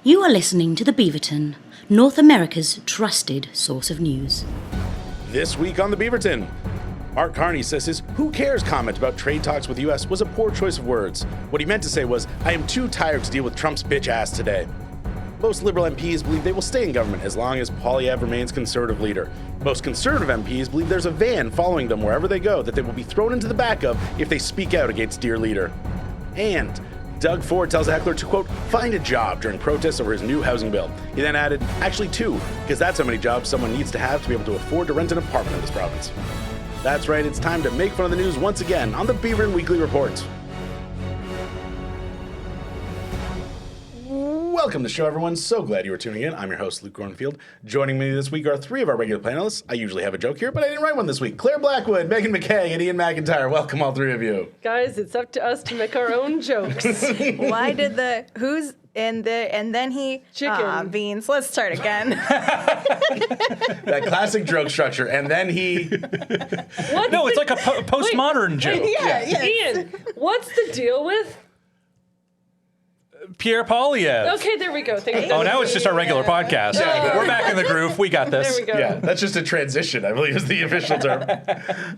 You are listening to the Beaverton, North America's trusted source of news. This week on the Beaverton, Mark Carney says his "who cares" comment about trade talks with the U.S. was a poor choice of words. What he meant to say was, "I am too tired to deal with Trump's bitch ass today." Most Liberal MPs believe they will stay in government as long as Poilievre remains Conservative leader. Most Conservative MPs believe there's a van following them wherever they go that they will be thrown into the back of if they speak out against dear leader. And Doug Ford tells a heckler to, quote, find a job during protests over his new housing bill. He then added, actually two, because that's how many jobs someone needs to have to be able to afford to rent an apartment in this province. That's right, it's time to make fun of the news once again on the Beaverton Weekly Report. Welcome to the show, everyone. So glad you are tuning in. I'm your host, Luke Cornfield. Joining me this week are three of our regular panelists. I usually have a joke here, but I didn't write one this week. Clare, Blackwood, Megan MacKay, and Ian MacIntyre. Welcome, all three of you. Guys, it's up to us to make our own jokes. Why did the who's and then he Chicken. Beans? Let's start again. That classic joke structure, and then he. No, it's like a postmodern joke. Yeah. Ian, what's the deal with? Pierre Poilievre. Okay, there we go. Thank you. Oh, now it's just our regular podcast. Yeah. We're back in the groove. We got this. There we go. Yeah, that's just a transition, I believe is the official term.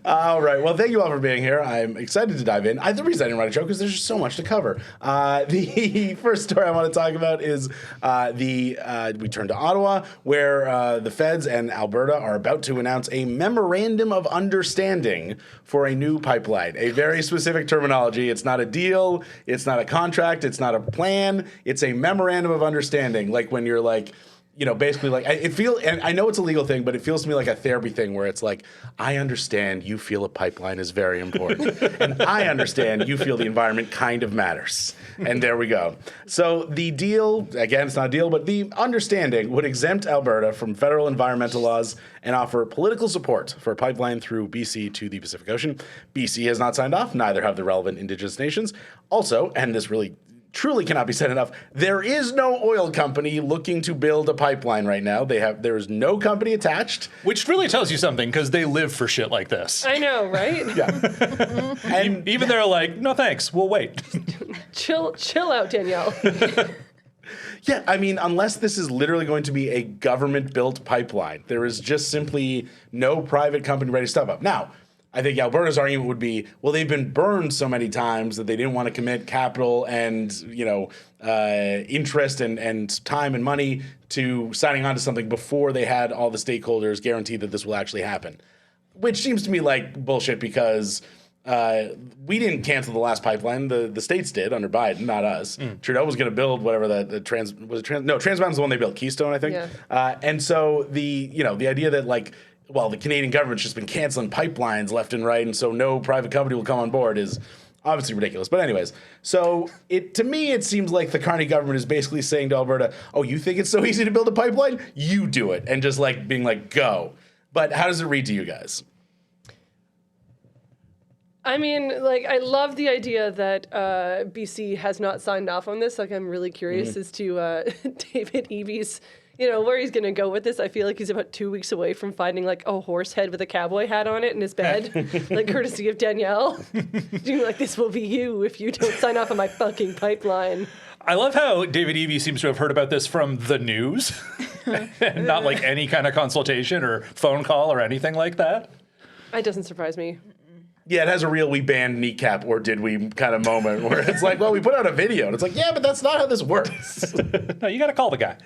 All right. Well, thank you all for being here. I'm excited to dive in. The reason I didn't write a joke is there's just so much to cover. The first story I want to talk about is we turn to Ottawa, where the feds and Alberta are about to announce a memorandum of understanding for a new pipeline. A very specific terminology. It's not a deal. It's not a contract. It's not a plan. It's a memorandum of understanding. Like when you're like, you know, basically like and I know it's a legal thing, but it feels to me like a therapy thing where it's like, I understand you feel a pipeline is very important. And I understand you feel the environment kind of matters. And there we go. So the deal, again, it's not a deal, but the understanding would exempt Alberta from federal environmental laws and offer political support for a pipeline through BC to the Pacific Ocean. BC has not signed off, neither have the relevant Indigenous nations. Also, and this really truly cannot be said enough, there is no oil company looking to build a pipeline right now. There is no company attached. Which really tells you something, because they live for shit like this. I know, right? Yeah. And even they're like, no thanks, we'll wait. Chill out, Danielle. Yeah, I mean, unless this is literally going to be a government-built pipeline, there is just simply no private company ready to step up. Now, I think Alberta's argument would be, well, they've been burned so many times that they didn't want to commit capital and, interest and time and money to signing on to something before they had all the stakeholders guarantee that this will actually happen. Which seems to me like bullshit because we didn't cancel the last pipeline. The states did under Biden, not us. Trudeau was going to build whatever Trans Mountain was the one they built, Keystone, I think. Yeah. And so the idea that the Canadian government's just been canceling pipelines left and right, and so no private company will come on board is obviously ridiculous. But anyways, so to me, it seems like the Carney government is basically saying to Alberta, oh, you think it's so easy to build a pipeline? You do it. And just being like, go. But how does it read to you guys? I mean, I love the idea that BC has not signed off on this. I'm really curious as to David Eby's, where he's going to go with this. I feel like he's about 2 weeks away from finding a horse head with a cowboy hat on it in his bed, courtesy of Danielle. Doing this will be you if you don't sign off on my fucking pipeline. I love how David Eby seems to have heard about this from the news, and not any kind of consultation or phone call or anything like that. It doesn't surprise me. Yeah, it has a real we banned kneecap or did we kind of moment where it's like, well, we put out a video. And it's like, yeah, but that's not how this works. No, you got to call the guy.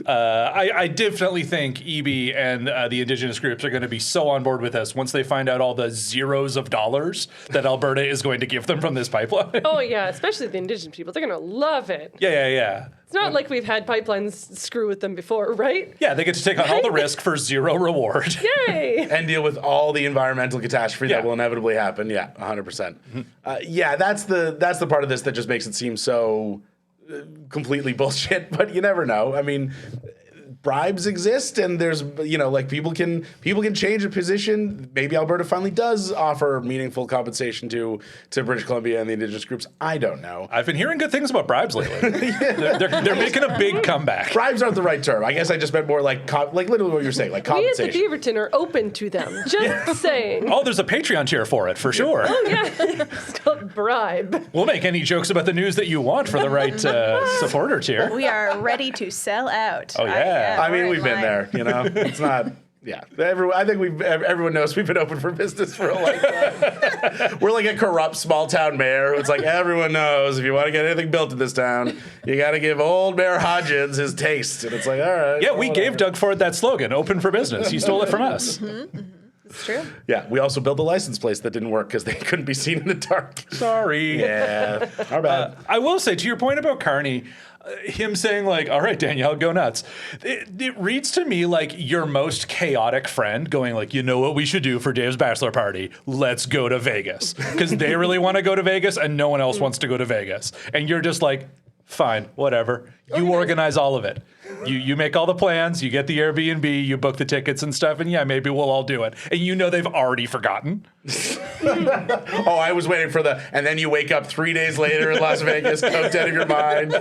I definitely think Eby and the Indigenous groups are going to be so on board with this once they find out all the zeros of dollars that Alberta is going to give them from this pipeline. Oh, yeah, especially the Indigenous people. They're going to love it. Yeah. It's not like we've had pipelines screw with them before, right? Yeah, they get to take on all the risk for zero reward. Yay! And deal with all the environmental catastrophe that will inevitably happen. Yeah, 100%. Yeah, that's the part of this that just makes it seem so completely bullshit, but you never know. I mean, bribes exist, and there's like people can change a position. Maybe Alberta finally does offer meaningful compensation to British Columbia and the Indigenous groups. I don't know. I've been hearing good things about bribes lately. They're making a big comeback. Bribes aren't the right term. I guess I just meant more like literally what you're saying, like We at compensation. the Beaverton are open to them. Just saying. Oh, there's a Patreon tier for it, for sure. Oh, yeah. It's called bribe. We'll make any jokes about the news that you want for the right supporter tier. We are ready to sell out. Oh, yeah. I mean, we're we've in been line. there. It's not. Yeah, I think everyone knows we've been open for business for a long time. We're like a corrupt small town mayor. It's like everyone knows if you want to get anything built in this town, you got to give old Mayor Hodgins his taste. And it's like, all right. Yeah, we gave Doug Ford that slogan, open for business. He stole it from us. It's true. Yeah, we also built a license plate that didn't work because they couldn't be seen in the dark. Sorry. Yeah, our bad. I will say, to your point about Carney, him saying like, all right, Danielle, go nuts. It reads to me like your most chaotic friend going like, you know what we should do for Dave's bachelor party? Let's go to Vegas. Because they really want to go to Vegas and no one else wants to go to Vegas. And you're just like, fine, whatever. You organize all of it. You make all the plans, you get the Airbnb, you book the tickets and stuff, and yeah, maybe we'll all do it. And they've already forgotten. Oh, I was waiting for and then you wake up 3 days later in Las Vegas, coked out of your mind.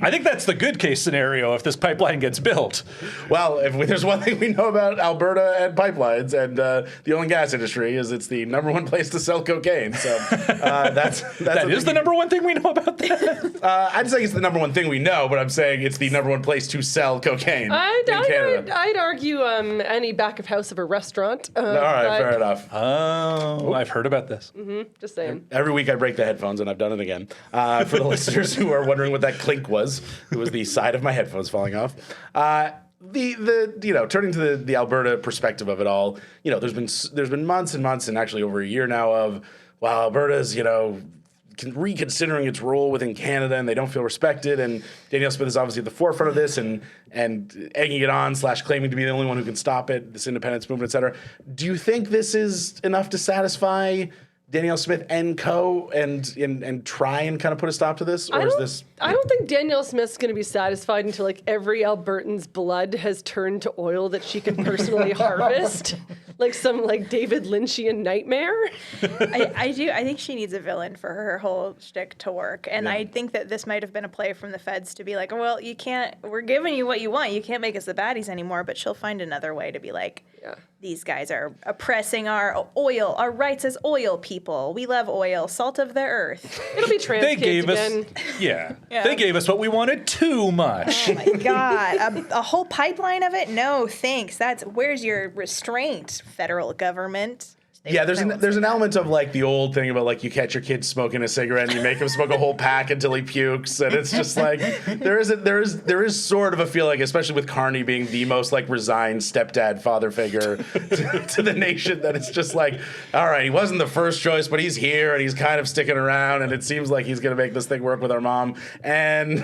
I think that's the good case scenario if this pipeline gets built. Well, there's one thing we know about Alberta and pipelines and the oil and gas industry is it's the number one place to sell cocaine. So That is the number one thing we know about that. I'd say it's the number one thing we know, but I'm saying it's the number one place to sell cocaine in Canada. I'd argue any back of house of a restaurant. All right, fair enough. Oh, I've heard about this. Just saying. Every week I break the headphones, and I've done it again. For the listeners who are wondering what that clink was, it was the side of my headphones falling off. Turning to the Alberta perspective of it all, there's been months and months, and actually over a year now of, well, Alberta's reconsidering its role within Canada, and they don't feel respected. And Danielle Smith is obviously at the forefront of this, and egging it on / claiming to be the only one who can stop it. This independence movement, et cetera. Do you think this is enough to satisfy Danielle Smith and co. and try and kind of put a stop to this, or is this? I don't think Danielle Smith's going to be satisfied until like every Albertan's blood has turned to oil that she can personally harvest, like some like David Lynchian nightmare. I do. I think she needs a villain for her whole shtick to work, and I think that this might have been a play from the feds to be like, well, you can't. We're giving you what you want. You can't make us the baddies anymore. But she'll find another way to be like, these guys are oppressing our oil, our rights as oil people. We love oil, salt of the earth. It'll be trans They kids gave again. us, they gave us what we wanted too much. Oh my God, a whole pipeline of it? No, thanks. Where's your restraint, federal government? There's an element of like the old thing about like you catch your kid smoking a cigarette and you make him smoke a whole pack until he pukes, and it's just like there is sort of a feeling, especially with Carney being the most like resigned stepdad father figure to the nation, that it's just like, all right, he wasn't the first choice, but he's here and he's kind of sticking around, and it seems like he's gonna make this thing work with our mom, and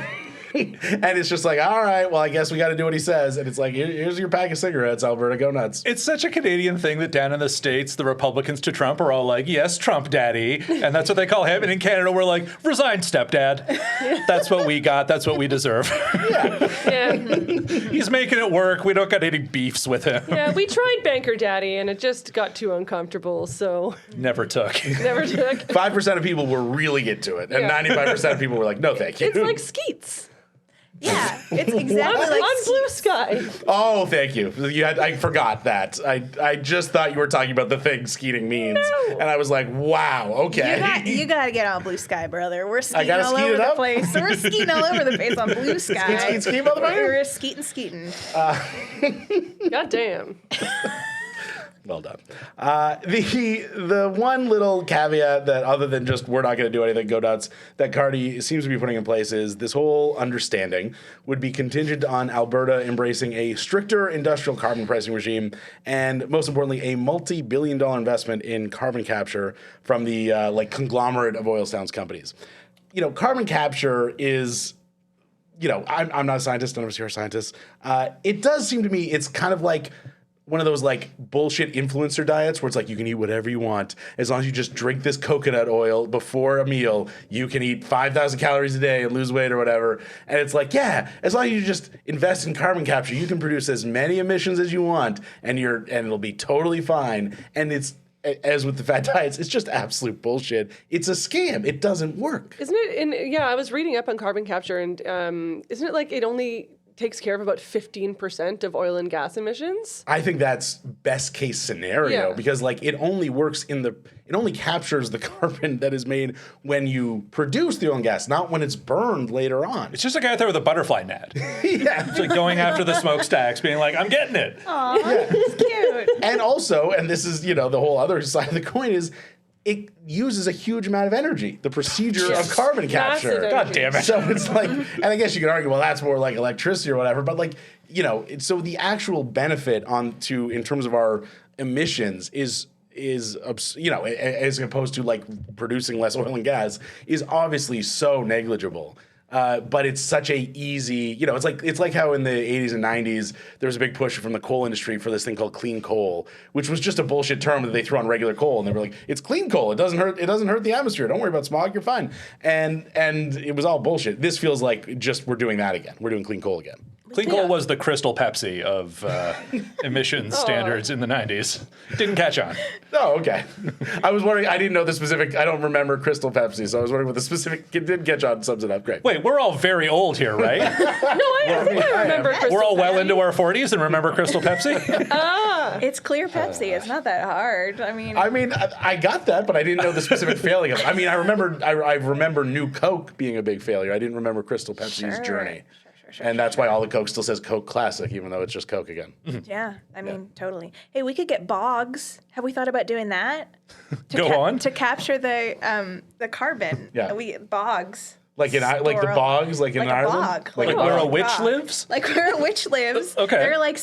it's just like, all right, well, I guess we got to do what he says. And it's like, here's your pack of cigarettes, Alberta, go nuts. It's such a Canadian thing that down in the States, the Republicans to Trump are all like, yes, Trump daddy. And that's what they call him. And in Canada, we're like, resigned stepdad. That's what we got. That's what we deserve. Yeah. He's making it work. We don't got any beefs with him. Yeah, we tried Banker Daddy, and it just got too uncomfortable, so Never took. never took. 5% of people were really into it, and 95% of people were like, no, thank you. It's like Skeets Yeah, it's exactly like on Blue Sky. Oh, thank you. I forgot that. I just thought you were talking about the thing skeeting means, and I was like, wow, okay. You got to get on Blue Sky, brother. We're skeeting gotta all skeet over it the up? place. We're skeeting all over the place on Blue Sky. Skeet, skeet, motherfucker. We're skeeting. God damn. Well done. The one little caveat that, other than just we're not going to do anything, go nuts, that Carney seems to be putting in place is this whole understanding would be contingent on Alberta embracing a stricter industrial carbon pricing regime, and most importantly, a multi-billion-dollar investment in carbon capture from the conglomerate of oil sands companies. Carbon capture is, I'm not a scientist, none of us here are scientists. It does seem to me it's kind of like one of those like bullshit influencer diets where it's like you can eat whatever you want as long as you just drink this coconut oil before a meal. You can eat 5,000 calories a day and lose weight or whatever. And it's like, yeah, as long as you just invest in carbon capture, you can produce as many emissions as you want, and it'll be totally fine. And it's, as with the fat diets, it's just absolute bullshit. It's a scam. It doesn't work. Isn't it? And yeah, I was reading up on carbon capture, and isn't it like it only takes care of about 15% of oil and gas emissions? I think that's best case scenario because like it only captures the carbon that is made when you produce the oil and gas, not when it's burned later on. It's just a guy out there with a butterfly net. Yeah. It's like going after the smokestacks, being like, I'm getting it. Aw, it's cute. And also, and this is, the whole other side of the coin is it uses a huge amount of energy, the procedure of carbon capture. Massive God damn it. So it's like, and I guess you could argue, well, that's more like electricity or whatever, but like, so the actual benefit in terms of our emissions is as opposed to like producing less oil and gas is obviously so negligible. But it's such a easy, it's like how in the 80s and 90s there was a big push from the coal industry for this thing called clean coal, which was just a bullshit term that they threw on regular coal, and they were like, it's clean coal, it doesn't hurt the atmosphere, don't worry about smog, you're fine. And it was all bullshit. This feels like just we're doing that again. We're doing clean coal again. Clean coal was the Crystal Pepsi of emissions standards in the 90s. Didn't catch on. Oh, okay. I was wondering, I didn't know the specific, I don't remember Crystal Pepsi, so I was wondering what the specific, it did catch on, sums it up. Great. Wait, we're all very old here, right? I remember Crystal We're all well Pepsi. into our 40s and remember Crystal Pepsi? It's clear Pepsi. It's not that hard. I got that, but I didn't know the specific failure. I mean, I remember New Coke being a big failure. I didn't remember Crystal Pepsi's journey. And that's why all the Coke still says Coke Classic, even though it's just Coke again. Yeah, totally. Hey, we could get bogs. Have we thought about doing that? Go on. To capture the carbon. Yeah. We bogs. Like the bogs, like in like Ireland? Bog. Like a where a bog. witch lives? Like where a witch lives. Okay. They're like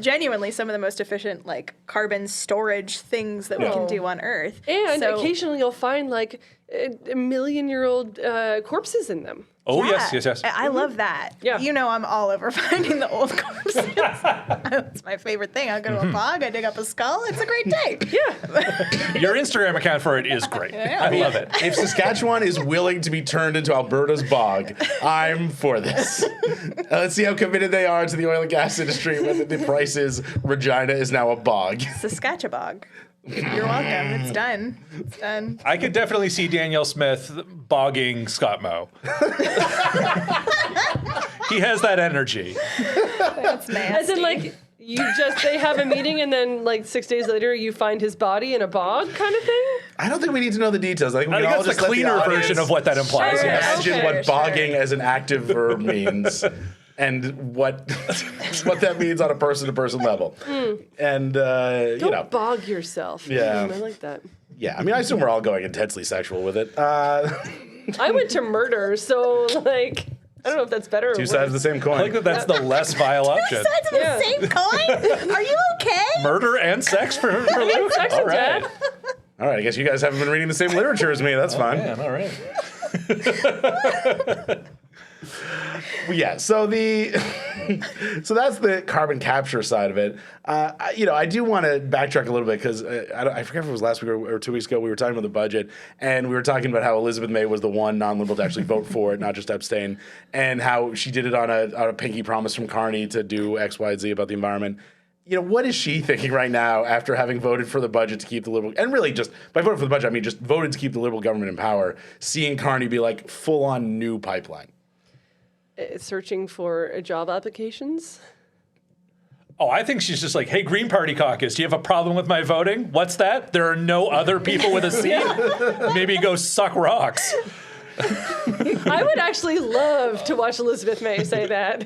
genuinely some of the most efficient like carbon storage things that we can do on Earth. And occasionally you'll find like a 1,000,000-year-old corpses in them. Oh, Yeah, yes. I love that. Yeah. I'm all over finding the old corpses. That's my favorite thing. I go to a bog, I dig up a skull. It's a great day. Yeah. Your Instagram account for it is great. I love it. If Saskatchewan is willing to be turned into Alberta's bog, I'm for this. Let's see how committed they are to the oil and gas industry when the price is Regina is now a bog. Saskatchewan. You're welcome. It's done. It's done. I could definitely see Daniel Smith bogging Scott Moe. He has that energy. That's nasty. As in like they have a meeting and then like 6 days later you find his body in a bog kind of thing? I don't think we need to know the details. I think we I can think all that's just the let cleaner audience version of what that implies. Sure. Yes. imagine Okay, what bogging as an active verb means. And what that means on a person-to-person level. And, Don't bog yourself. Yeah. I like that. Yeah, I mean, I assume we're all going intensely sexual with it. I went to murder, so like, I don't know if that's better or Two worse. sides of the same coin. I think that's the less vile option. Sides of the Yeah. same coin? Are you okay? Murder and sex for Luke? Sex All and right. death. All right, I guess you guys haven't been reading the same literature as me. That's fine. Man, all right. Yeah, so that's the carbon capture side of it. I do want to backtrack a little bit because I forget if it was last week or 2 weeks ago. We were talking about the budget, and we were talking about how Elizabeth May was the one non-liberal to actually vote for it, not just abstain, and how she did it on a pinky promise from Carney to do X, Y, Z about the environment. What is she thinking right now after having voted for the budget to keep the Liberal, and really just by voting for the budget, I mean just voted to keep the Liberal government in power, seeing Carney be like full-on new pipeline? Searching for job applications. Oh, I think she's just like, hey, Green Party caucus, do you have a problem with my voting? What's that? There are no other people with a seat? Maybe go suck rocks. I would actually love to watch Elizabeth May say that.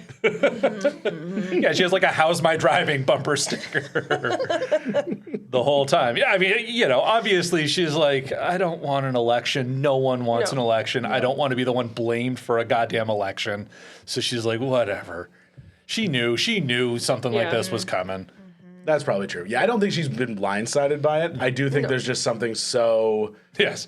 Yeah, she has like a "How's my driving" bumper sticker the whole time. Yeah, I mean, obviously she's like, I don't want an election. No one wants an election. I don't want to be the one blamed for a goddamn election. So she's like, whatever. She knew something like this was coming. That's probably true. Yeah, I don't think she's been blindsided by it. I do think there's just something so, Yes.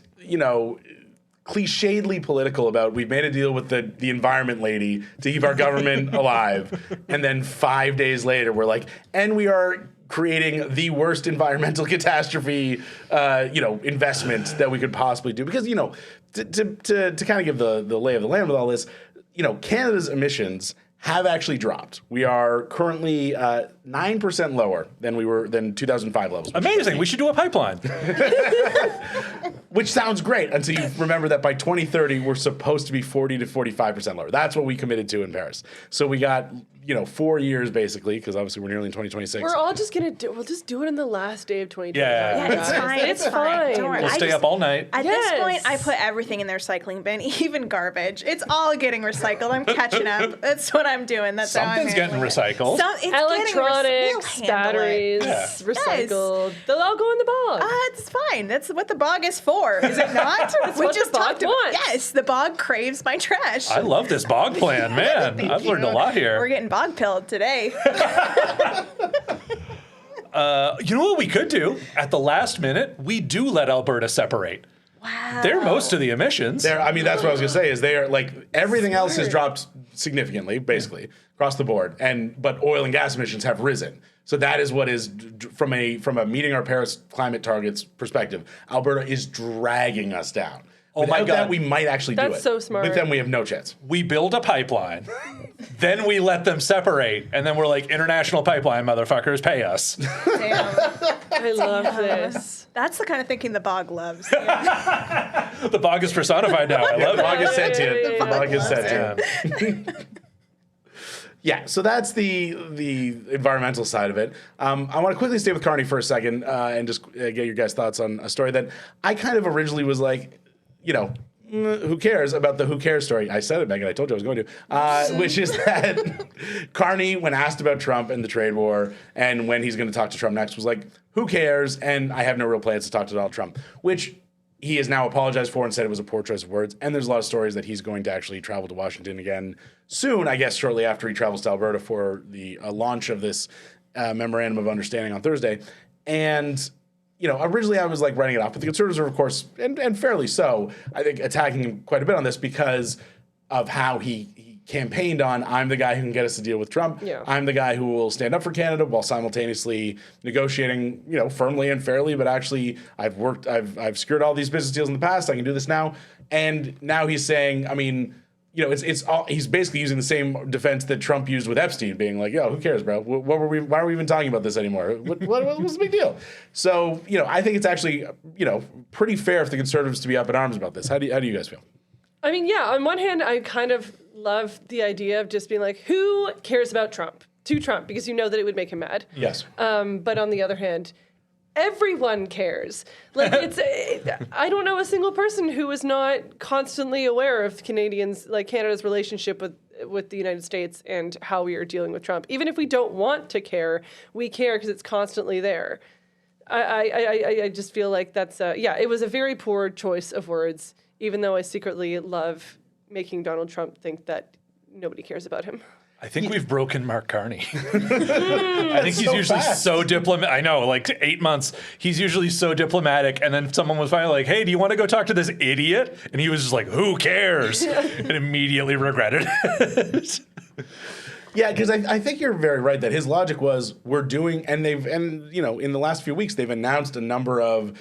clichédly political about we've made a deal with the environment lady to keep our government alive, and then 5 days later we're like, and we are creating the worst environmental catastrophe, investment that we could possibly do. Because, to kind of give the lay of the land with all this, Canada's emissions have actually dropped. We are currently 9% lower than 2005 levels. Amazing. We should do a pipeline. Which sounds great until you remember that by 2030, we're supposed to be 40 to 45% lower. That's what we committed to in Paris. So we got, 4 years basically, because obviously we're nearly in 2026. We're all just we'll just do it on the last day of 2025. Yeah. Yeah, it's fine. It's fine. Don't worry. We'll stay up all night. At this point, I put everything in the recycling bin, even garbage. It's all getting recycled. I'm catching up. That's what I'm doing. That's how I'm Something's getting handling it. recycled. Electronics, We'll handle it. batteries, Yeah. recycled. They'll all go in the bog. It's fine. That's what the bog is for, is it not? what the bog wants. Yes, the bog craves my trash. I love this bog plan, man. Thank I've learned you. a lot here. We're getting bog pilled today. You know what we could do? At the last minute, we do let Alberta separate. Wow. They're most of the emissions. That's what I was gonna say. Is they are like everything else has dropped significantly, basically across the board, but oil and gas emissions have risen. So that is what is from a meeting our Paris climate targets perspective. Alberta is dragging us down. Oh my Without God. that, we might actually do it. That's so smart. But then we have no chance. We build a pipeline, then we let them separate, and then we're like, international pipeline, motherfuckers, pay us. Damn. I love this. That's the kind of thinking the bog loves. The bog is personified now. I love The bog it. is sentient. yeah, The bog is Yeah. sentient. Yeah, so that's the environmental side of it. I want to quickly stay with Carney for a second and just get your guys' thoughts on a story that I kind of originally was like, who cares about the who cares story? I said it, Megan. I told you I was going to. Which is that Carney, when asked about Trump and the trade war and when he's going to talk to Trump next, was like, who cares? And I have no real plans to talk to Donald Trump, which he has now apologized for and said it was a poor choice of words. And there's a lot of stories that he's going to actually travel to Washington again soon, I guess shortly after he travels to Alberta for the launch of this memorandum of understanding on Thursday. And originally I was like writing it off, but the Conservatives are, of course, and fairly so, I think, attacking him quite a bit on this because of how he campaigned on, I'm the guy who can get us a deal with Trump. Yeah. I'm the guy who will stand up for Canada while simultaneously negotiating, firmly and fairly, but actually I've secured all these business deals in the past. I can do this now. And now he's saying, he's basically using the same defense that Trump used with Epstein, being like, "Yo, who cares, bro? Why are we even talking about this anymore? What's the big deal?" So, I think it's actually, pretty fair for the Conservatives to be up in arms about this. How do you guys feel? I mean, yeah, on one hand, I kind of love the idea of just being like, who cares about Trump? To Trump, because you know that it would make him mad. Yes. But on the other hand, everyone cares. Like I don't know a single person who is not constantly aware of Canada's relationship with the United States and how we are dealing with Trump. Even if we don't want to care, we care because it's constantly there. I just feel like that's it was a very poor choice of words, even though I secretly love making Donald Trump think that nobody cares about him. I think we've broken Mark Carney. I think he's usually fast. so diplomatic. I know, like 8 months. He's usually so diplomatic. And then someone was finally like, hey, do you want to go talk to this idiot? And he was just like, who cares? And immediately regretted it. Yeah, because I think you're very right that his logic was we're doing, and in the last few weeks, they've announced a number of,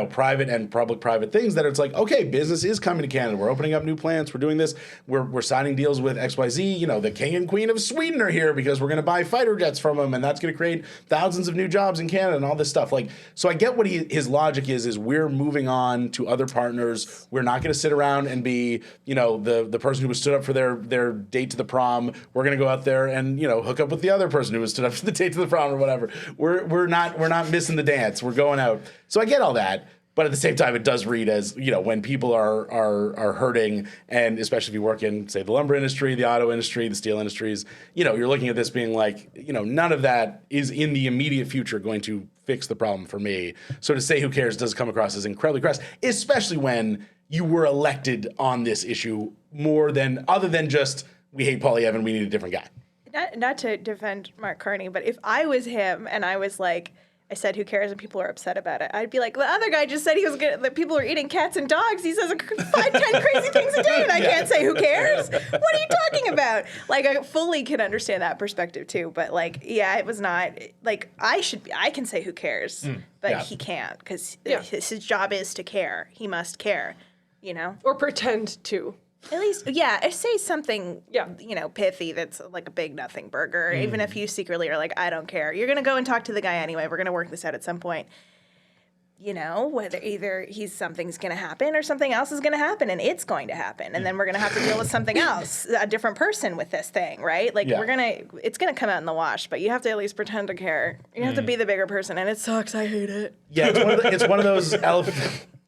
private and public-private things that it's like, okay, business is coming to Canada. We're opening up new plants. We're doing this. We're signing deals with XYZ. The king and queen of Sweden are here because we're going to buy fighter jets from them, and that's going to create thousands of new jobs in Canada and all this stuff. Like, so I get what his logic is we're moving on to other partners. We're not going to sit around and be, the person who was stood up for their date to the prom. We're going to go out there and, hook up with the other person who was stood up for the date to the prom or whatever. We're not missing the dance. We're going out. So I get all that. But at the same time, it does read as, when people are hurting, and especially if you work in, say, the lumber industry, the auto industry, the steel industries, you're looking at this being like, none of that is in the immediate future going to fix the problem for me. So to say who cares does come across as incredibly crass, especially when you were elected on this issue other than just, we hate Poilievre and we need a different guy. Not to defend Mark Carney, but if I was him and I was like, I said, who cares? And people are upset about it. I'd be like, the other guy just said he was good. That people are eating cats and dogs. He says 10 crazy things a day, and I can't say who cares. What are you talking about? Like, I fully can understand that perspective too. But like, yeah, it was not like I can say who cares, but he can't because his job is to care. He must care, you know, Or pretend to. at least, yeah, say something, you know, pithy that's like a big nothing burger. Even if you secretly are like, I don't care. You're going to go and talk to the guy anyway. We're going to work this out at some point. You know, whether either something's going to happen or something else is going to happen, and it's going to happen. And then we're going to have to deal with something else, a different person with this thing, right? Like, it's going to come out in the wash, but you have to at least pretend to care. You have to be the bigger person, and it sucks. I hate it. Yeah, it's one of those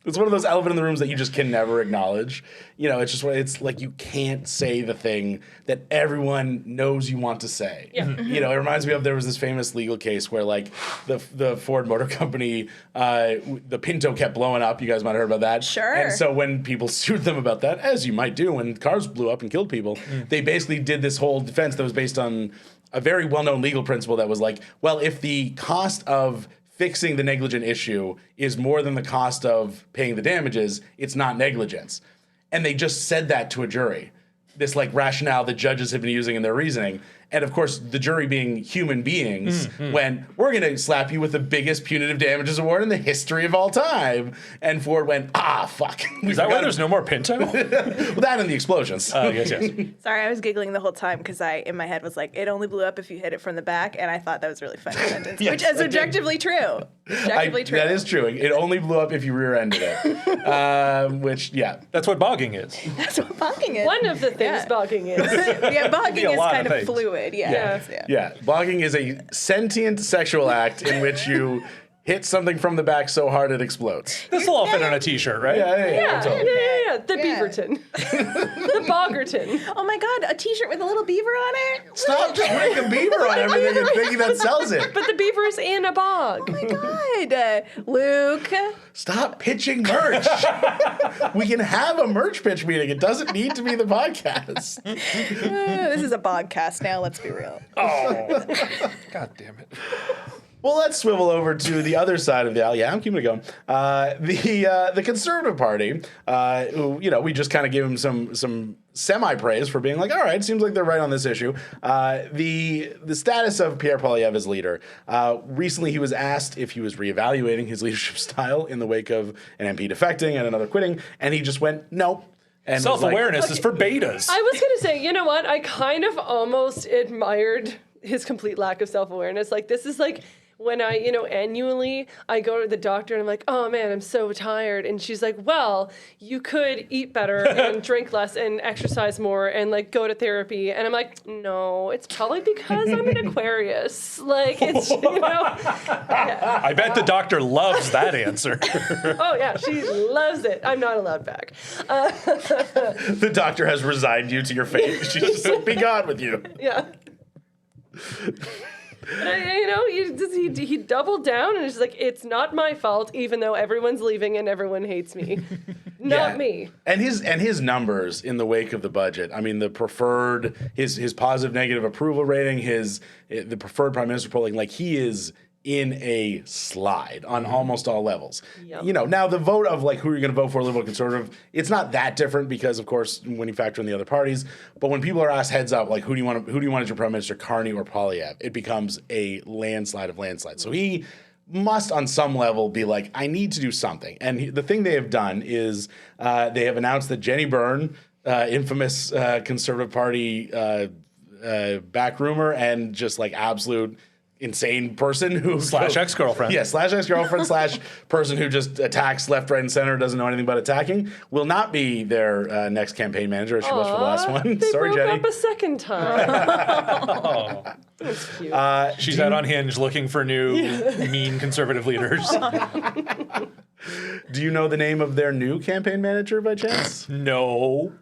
It's one of those elephant in the rooms that you just can never acknowledge. You know, it's like you can't say the thing that everyone knows you want to say. Yeah. You know, it reminds me of there was this famous legal case where like the Ford Motor Company, the Pinto kept blowing up. You guys might have heard about that. Sure. And so when people sued them about that, as you might do when cars blew up and killed people, they basically did this whole defense that was based on a very well-known legal principle that was like, well, if the cost of fixing the negligent issue is more than the cost of paying the damages, it's not negligence. And they just said that to a jury. This like rationale that judges have been using in their reasoning. And of course, the jury being human beings, when we're going to slap you with the biggest punitive damages award in the history of all time. And Ford went, fuck. Is that why there's no more Pinto? Well, that and the explosions. Yes. Sorry, I was giggling the whole time because in my head was like, it only blew up if you hit it from the back, and I thought that was a really funny sentence, Yes, which is objectively true. Objectively true. That is true. It only blew up if you rear-ended it. Which, yeah. That's what bogging is. That's what bogging is. One of the things bogging is. Yeah, bogging a is lot kind of of things. fluid. Yeah. Yeah, bogging is a sentient sexual act in which you hit something from the back so hard it explodes. This will all fit on a T-shirt, right? Yeah. The Yeah. Beaverton. The Boggerton. Oh my God, a T-shirt with a little beaver on it? Stop just putting a beaver on everything and thinking that sells it. But the beaver is in a bog. Oh my God, Luke. Stop pitching merch. We can have a merch pitch meeting. It doesn't need to be the podcast. This is a podcast now, let's be real. Oh, God damn it. Well, let's swivel over to the other side of the aisle. Yeah, I'm keeping it going. The Conservative Party, who, you know, we just kind of gave them some semi-praise for being like, all right, seems like they're right on this issue. The status of Pierre Poilievre as leader. Recently, he was asked if he was reevaluating his leadership style in the wake of an MP defecting and another quitting, and he just went, nope. And Self-awareness is for betas. I was going to say, you know what? I kind of almost admired his complete lack of self-awareness. Like, this is like when I, annually I go to the doctor and I'm like, oh man, I'm so tired. And she's like, well, you could eat better and drink less and exercise more and like go to therapy. And I'm like, no, it's probably because I'm an Aquarius. Like, it's, I bet the doctor loves that answer. Oh yeah, she loves it. I'm not allowed back. The doctor has resigned you to your fate. She's just like, be gone with you. Yeah. But he doubled down and he's like, it's not my fault, even though everyone's leaving and everyone hates me. Not me. And his numbers in the wake of the budget. I mean, the preferred, his positive negative approval rating, the preferred prime minister polling, like he is in a slide on almost all levels. Yep. Now the vote of like who you're going to vote for, Liberal Conservative, it's not that different because of course when you factor in the other parties, but when people are asked heads up like who do you want as your prime minister, Carney or Poilievre, it becomes a landslide of landslides. So he must on some level be like, I need to do something. And the thing they have done is they have announced that Jenny Byrne, infamous Conservative Party backroomer and just like absolute insane person who Slash ex-girlfriend. Yeah, slash ex-girlfriend slash person who just attacks left, right, and center, doesn't know anything about attacking, will not be their next campaign manager as she was for the last one. They Sorry, broke Jenny. up a second time. That's cute. She's out on Hinge looking for new mean conservative leaders. Do you know the name of their new campaign manager by chance? No.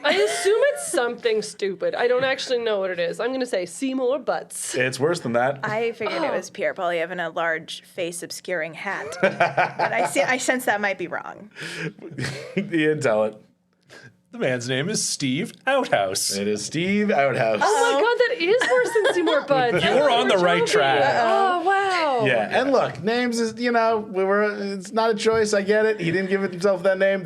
I assume it's something stupid. I don't actually know what it is. I'm going to say Seymour Butts. It's worse than that. I figured it was Pierre Poilievre in a large face-obscuring hat. But I sense that might be wrong. Ian, tell it. The man's name is Steve Outhouse. It is Steve Outhouse. Oh my God, that is worse than more buds. You were on the right track. Oh, wow. Yeah, and look, names is, it's not a choice. I get it. He didn't give himself that name.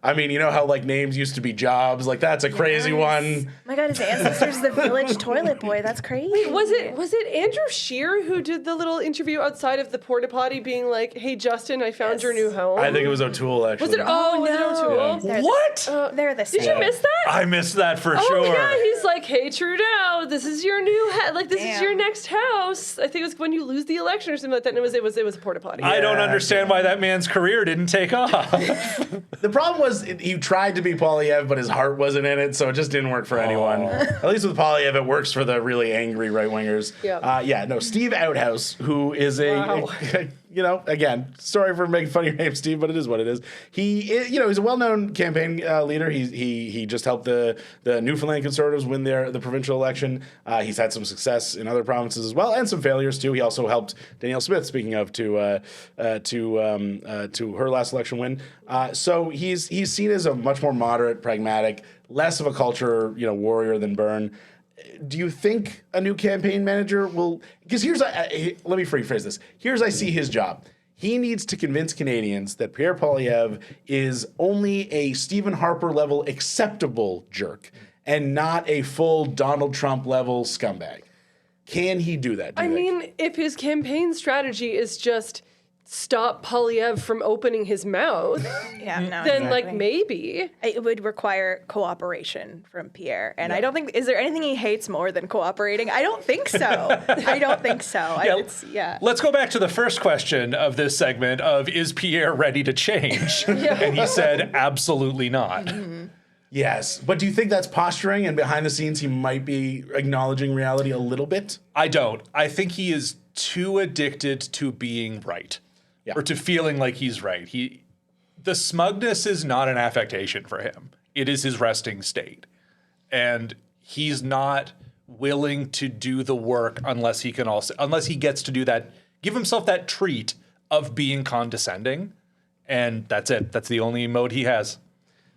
You know how like names used to be jobs? Like that's a crazy one. Oh my God, his ancestor's the village toilet boy. That's crazy. Wait, was it Andrew Scheer who did the little interview outside of the porta potty being like, hey, Justin, I found your new home? I think it was O'Toole, actually. Was it? Oh, was it O'Toole? They're What? They're the same. Did you miss that? I missed that for Oh sure. my God, he's like, hey, Trudeau, this is your new this is Damn. your next house. I think it was when you lose the election or something like that. And it was a porta potty. I don't understand why that man's career didn't take off. The problem was he tried to be Poilievre, but his heart wasn't in it, so it just didn't work for anyone. At least with Poilievre, it works for the really angry right-wingers. Yeah. Steve Outhouse, who is again, sorry for making fun of your name, Steve, but it is what it is. He's a well-known campaign leader. He just helped the Newfoundland Conservatives win the provincial election. He's had some success in other provinces as well, and some failures too. He also helped Danielle Smith, speaking of, to her last election win. So he's seen as a much more moderate, pragmatic, less of a culture warrior than Byrne. Do you think a new campaign manager will? Because let me rephrase this. Here's I see his job. He needs to convince Canadians that Pierre Poilievre is only a Stephen Harper level acceptable jerk and not a full Donald Trump level scumbag. Can he do that? I mean, if his campaign strategy is just stop Poilievre from opening his mouth, then exactly. maybe. It would require cooperation from Pierre. And I don't think, is there anything he hates more than cooperating? I don't think so. Let's go back to the first question of this segment of, is Pierre ready to change? And he said, absolutely not. Mm-hmm. Yes. But do you think that's posturing and behind the scenes he might be acknowledging reality a little bit? I don't. I think he is too addicted to being right. Or to feeling like he's right. The smugness is not an affectation for him. It is his resting state. And he's not willing to do the work unless he gets to do that, give himself that treat of being condescending. And that's it. That's the only mode he has.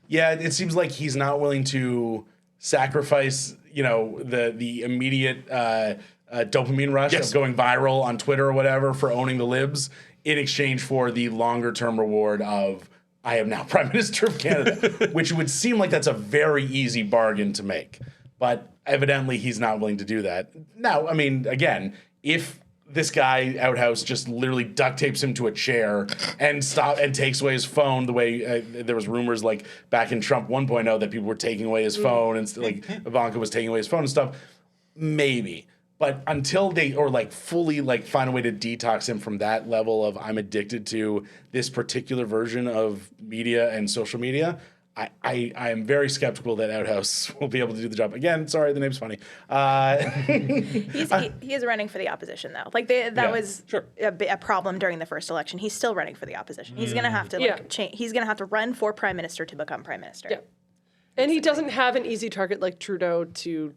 Yeah, it seems like he's not willing to sacrifice, the immediate dopamine rush of going viral on Twitter or whatever for owning the libs, in exchange for the longer-term reward of, I am now Prime Minister of Canada, which would seem like that's a very easy bargain to make. But evidently he's not willing to do that. Now, I mean, again, if this guy, Outhouse, just literally duct tapes him to a chair and takes away his phone the way there was rumors like back in Trump 1.0 that people were taking away his phone and like Ivanka was taking away his phone and stuff, maybe. But until they fully find a way to detox him from that level of I'm addicted to this particular version of media and social media, I am very skeptical that Outhouse will be able to do the job. Again, sorry, the name's funny. He is running for the opposition, though. That was a problem during the first election. He's still running for the opposition. He's going to have to change. He's going to have to run for prime minister to become prime minister. Yeah. And he doesn't have an easy target like Trudeau to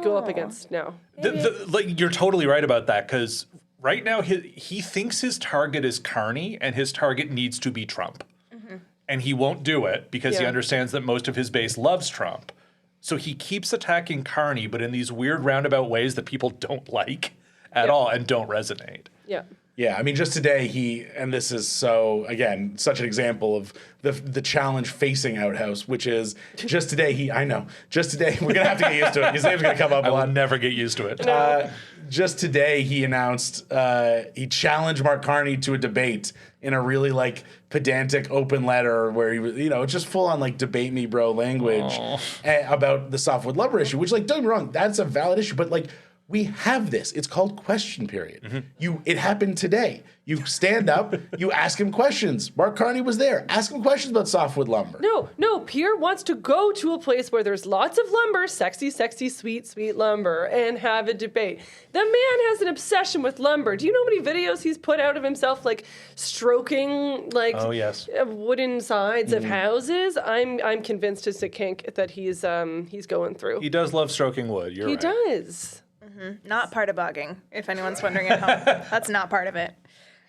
go up against now. You're totally right about that, because right now he thinks his target is Carney and his target needs to be Trump. Mm-hmm. And he won't do it because he understands that most of his base loves Trump. So he keeps attacking Carney, but in these weird roundabout ways that people don't like at all and don't resonate. Yeah. Yeah, I mean, just today and this is such an example of the challenge facing Outhouse, which is just today we're going to have to get used to it. His name's going to come up a lot. I will never get used to it. Just today he announced he challenged Mark Carney to a debate in a really pedantic open letter where he was, it's just full on debate me bro language about the softwood lumber issue, which don't get me wrong, that's a valid issue, but we have this. It's called question period. Mm-hmm. It happened today. You stand up, you ask him questions. Mark Carney was there. Ask him questions about softwood lumber. No, Pierre wants to go to a place where there's lots of lumber, sexy, sweet, sweet lumber, and have a debate. The man has an obsession with lumber. Do you know how many videos he's put out of himself, stroking, wooden sides of houses? I'm convinced it's a kink that he's going through. He does love stroking wood. You're right. He does. Mm-hmm. Not part of bogging, if anyone's wondering at home. That's not part of it.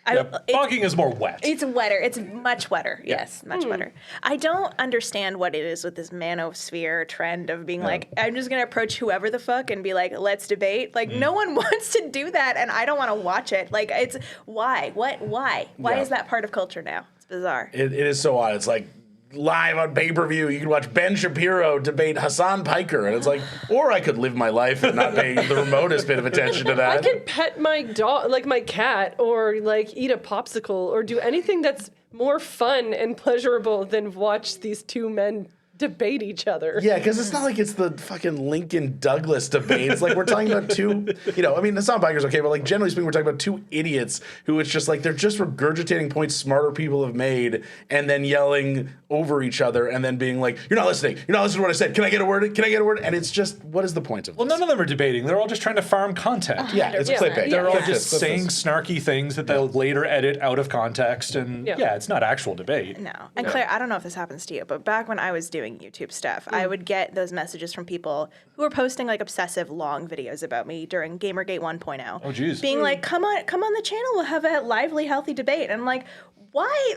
Bogging is more wet. It's wetter. It's much wetter. Yes, much wetter. I don't understand what it is with this manosphere trend of being like, I'm just going to approach whoever the fuck and be like, let's debate. Like, no one wants to do that, and I don't want to watch it. Like, it's why? What? Why? Why is that part of culture now? It's bizarre. It is so odd. It's like live on pay-per-view. You can watch Ben Shapiro debate Hassan Piker, and it's like, or I could live my life and not pay the remotest bit of attention to that. I could pet my dog, like my cat, or like eat a popsicle, or do anything that's more fun and pleasurable than watch these two men debate each other. Yeah, because it's not like it's the fucking Lincoln Douglas debate. It's like we're talking about two, I mean, the soundbiker's okay, but like generally speaking, we're talking about two idiots who it's just like they're just regurgitating points smarter people have made and then yelling over each other and then being like, you're not listening to what I said. Can I get a word? Can I get a word? And it's just, what is the point of this? Well, none of them are debating. They're all just trying to farm content. Yeah, it's Yeah. clickbait. They're all That's just it. saying snarky things that they'll later edit out of context. And it's not actual debate. No. And Claire, I don't know if this happens to you, but back when I was doing YouTube stuff, I would get those messages from people who were posting like obsessive long videos about me during Gamergate 1.0. Oh, geez. Being like, come on the channel, we'll have a lively, healthy debate. And I'm like, why?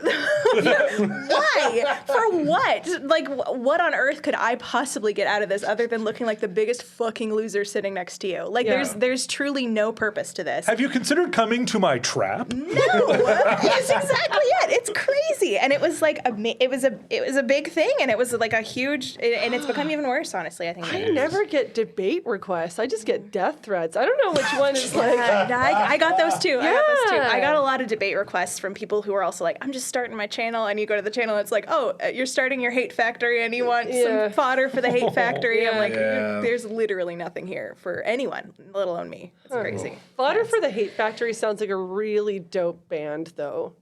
Why? For what? Like, what on earth could I possibly get out of this other than looking like the biggest fucking loser sitting next to you? Like, there's truly no purpose to this. Have you considered coming to my trap? No, that's exactly it. It's crazy, and it was like it was a big thing, and it was like a huge, and it's become even worse. Honestly, I think. I never get debate requests. I just get death threats. I don't know which one is like. I got those too. Yeah. I got a lot of debate requests from people who are also like, I'm just starting my channel, and you go to the channel, and it's like, oh, you're starting your hate factory, and you want some fodder for the hate factory. I'm like, there's literally nothing here for anyone, let alone me. It's crazy. Fodder for the Hate Factory sounds like a really dope band, though.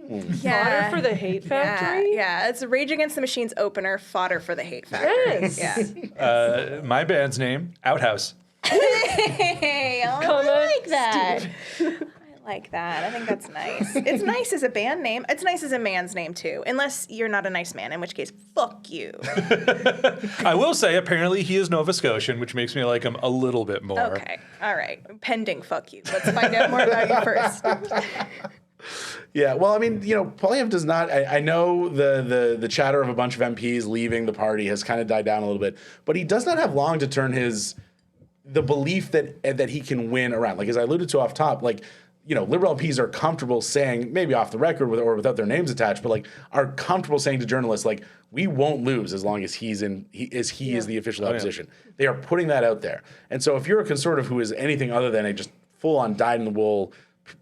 Yeah. Fodder for the Hate Factory? Yeah, it's Rage Against the Machine's opener, Fodder for the Hate Factory. Yes. Yeah. My band's name, Outhouse. Hey, I Comma, like that. I like that. I think that's nice. It's nice as a band name. It's nice as a man's name, too. Unless you're not a nice man, in which case, fuck you. I will say, apparently, he is Nova Scotian, which makes me like him a little bit more. Okay. All right. Pending fuck you. Let's find out more about you first. Yeah, well, I mean, Poilievre does not. I know the chatter of a bunch of MPs leaving the party has kind of died down a little bit, but he does not have long to turn the belief that he can win around. Like, as I alluded to off top, like, Liberal MPs are comfortable saying, maybe off the record or without their names attached, but like are comfortable saying to journalists, like, we won't lose as long as he is the official opposition. They are putting that out there. And so if you're a conservative who is anything other than a just full-on dyed-in-the-wool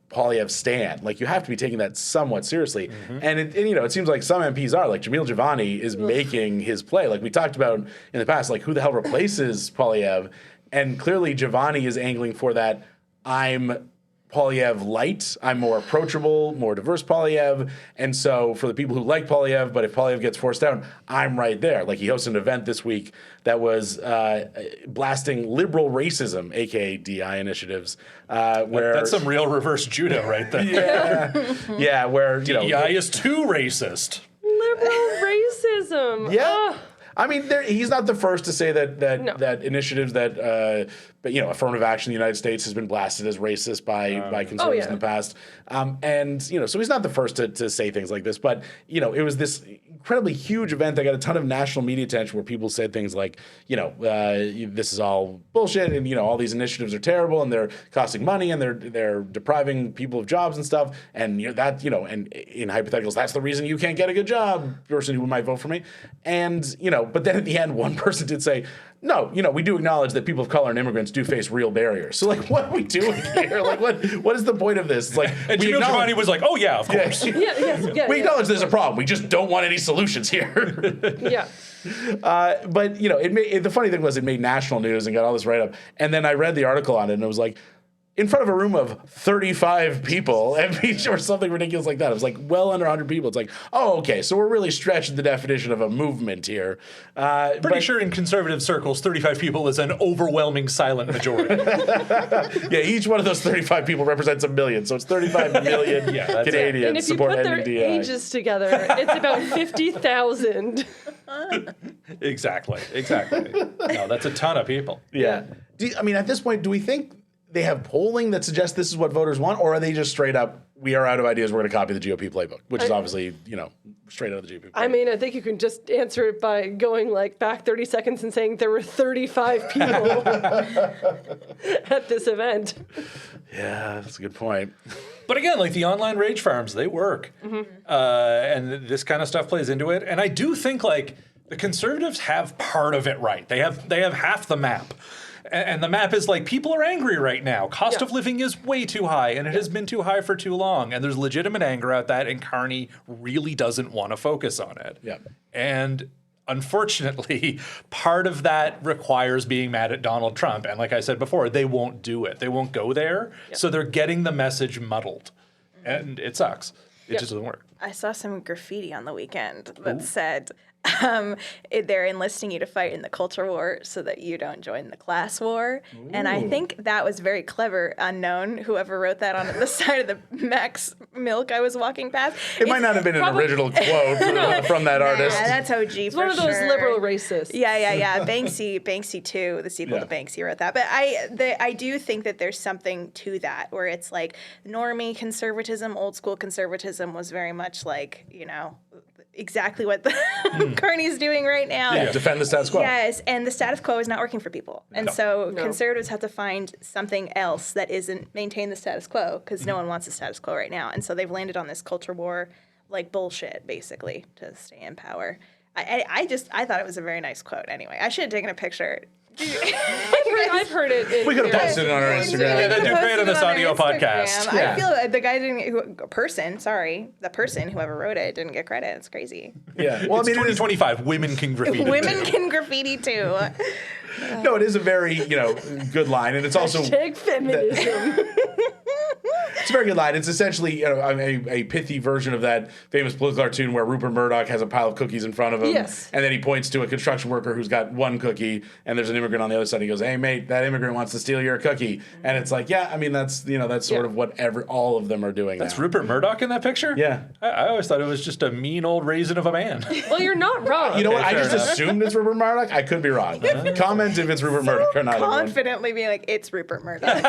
Poilievre stand, like, you have to be taking that somewhat seriously. And it seems like some MPs are, like Jamil Jivani is making his play. Like we talked about in the past, like who the hell replaces Poilievre? And clearly Jivani is angling for that. I'm Poilievre light. I'm more approachable, more diverse Poilievre. And so for the people who like Poilievre, but if Poilievre gets forced down, I'm right there. Like he hosted an event this week that was blasting liberal racism, aka DI initiatives. Where That's some real reverse judo right there. yeah, where DEI is too racist. Liberal racism. Yeah. I mean, he's not the first to say that initiatives that affirmative action in the United States has been blasted as racist by conservatives in the past, so he's not the first to say things like this. But it was this incredibly huge event that got a ton of national media attention, where people said things like, this is all bullshit, and all these initiatives are terrible, and they're costing money, and they're depriving people of jobs and stuff, and and in hypotheticals, that's the reason you can't get a good job, person who might vote for me, and but then at the end, one person did say, no, we do acknowledge that people of color and immigrants do face real barriers. So, like, what are we doing here? Like, what is the point of this? It's like, and Jamil Jivani was like, oh, yeah, of course. We acknowledge there's a problem. We just don't want any solutions here. Yeah. But, the funny thing was it made national news and got all this write-up. And then I read the article on it, and it was like, in front of a room of 35 people, or something ridiculous like that. It was like well under 100 people. It's like, oh, okay, so we're really stretching the definition of a movement here. Pretty sure in conservative circles, 35 people is an overwhelming silent majority. Yeah, each one of those 35 people represents a million, so it's 35 million Canadians and if you support put their NDI. ages together, it's about 50,000. Exactly. No, that's a ton of people. Yeah. At this point, do we think they have polling that suggests this is what voters want, or are they just straight up we are out of ideas. We're going to copy the GOP playbook, which is obviously, straight out of the GOP playbook. I mean, I think you can just answer it by going back 30 seconds and saying there were 35 people at this event. Yeah, that's a good point. But again, the online rage farms, they work. And this kind of stuff plays into it. And I do think the conservatives have part of it right. They have half the map. And the map is people are angry right now. Cost of living is way too high, and it has been too high for too long. And there's legitimate anger at that, and Carney really doesn't want to focus on it. Yeah. And unfortunately, part of that requires being mad at Donald Trump. And like I said before, they won't do it. They won't go there. Yep. So they're getting the message muddled. And it sucks. It just doesn't work. I saw some graffiti on the weekend that said, they're enlisting you to fight in the culture war so that you don't join the class war. Ooh. And I think that was very clever, unknown, whoever wrote that on the side of the Max Milk I was walking past. It might not have been an original quote from that artist. Yeah, that's OG it's for one of those liberal racists. Yeah. Banksy too, the sequel to Banksy wrote that. But I do think that there's something to that, where it's normie conservatism, old school conservatism was very much exactly what Carney's doing right now. Yeah, defend the status quo. Yes, and the status quo is not working for people. And so conservatives have to find something else that isn't maintain the status quo, because no one wants the status quo right now. And so they've landed on this culture war bullshit, basically, to stay in power. I thought it was a very nice quote anyway. I should have taken a picture. I've heard it. We could have posted it on our Instagram. Yeah, that'd do great on this audio podcast. I feel the guy the person, whoever wrote it, didn't get credit. It's crazy. Yeah. Well, it's 2025 women can graffiti. Women can graffiti too. No, it is a very, good line. And it's also... feminism. It's a very good line. It's essentially a pithy version of that famous political cartoon where Rupert Murdoch has a pile of cookies in front of him. Yes. And then he points to a construction worker who's got one cookie, and there's an immigrant on the other side. He goes, "Hey, mate, that immigrant wants to steal your cookie." And it's that's sort of what all of them are doing. That's now. Rupert Murdoch in that picture? Yeah. I always thought it was just a mean old raisin of a man. Well, you're not wrong. You know what? I fair just enough. assumed it's Rupert Murdoch. I could be wrong. Comment if it's Rupert Murdoch or not. everyone. Confidently being it's Rupert Murdoch.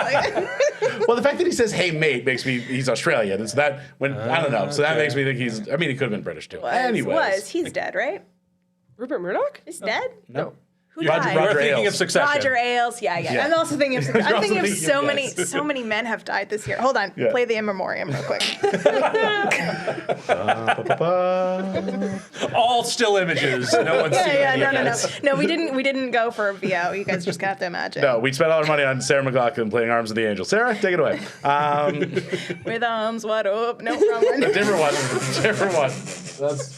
Well, the fact that he says "Hey, mate" makes me he's Australian. It's that I don't know. So that makes me think he's. I mean, he could have been British too. He's dead, right? Rupert Murdoch? He's dead? No. Who Roger- died? You're Roger thinking Ailes. of Succession. Roger Ailes. Yeah. Yeah. I'm also thinking of Succession. I'm thinking of yes. so many men have died this year. Hold on. Yeah. Play the In Memoriam real quick. All still images. No one's seen any of this. No, we didn't go for a VO. You guys just have to imagine. No, we spent all our money on Sarah McLachlan playing Arms of the Angel. Sarah, take it away. With arms wide open. No, wrong one. Different one. That's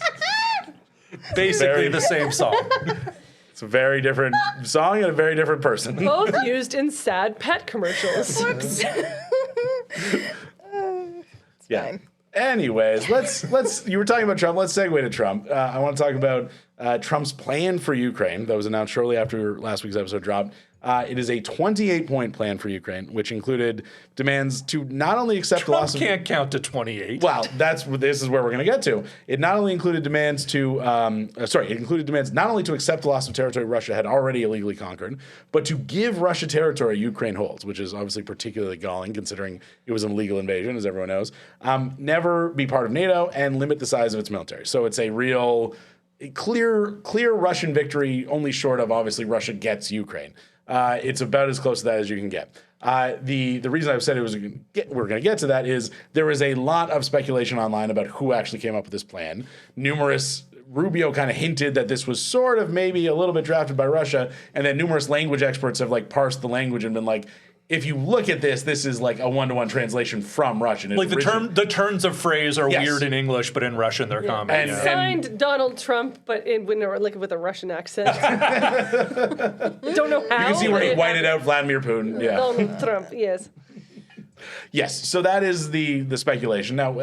Basically the same song. it's a very different song and a very different person. Both used in sad pet commercials. Whoops. Yeah. Fine. Anyways, let's. You were talking about Trump. Let's segue to Trump. I want to talk about Trump's plan for Ukraine that was announced shortly after last week's episode dropped. It is a 28-point plan for Ukraine, which included demands to not only accept the Trump loss of... can't count to 28. Well, this is where we're going to get to. It not only included demands to, it included demands not only to accept the loss of territory Russia had already illegally conquered, but to give Russia territory Ukraine holds, which is obviously particularly galling considering it was an illegal invasion, as everyone knows. Never be part of NATO and limit the size of its military. So it's a real clear Russian victory, only short of obviously Russia gets Ukraine. It's about as close to that as you can get. The reason I've said we're going to get to that is there is a lot of speculation online about who actually came up with this plan. Rubio kind of hinted that this was sort of maybe a little bit drafted by Russia, and then numerous language experts have parsed the language and been like, if you look at this is like a one-to-one translation from Russian. The turns of phrase are weird in English, but in Russian they're common. And- Signed Donald Trump, but with a Russian accent. Don't know how. You can see where he whited out Vladimir Putin. Yeah. Donald Trump, yes. Yes, so that is the speculation. Now,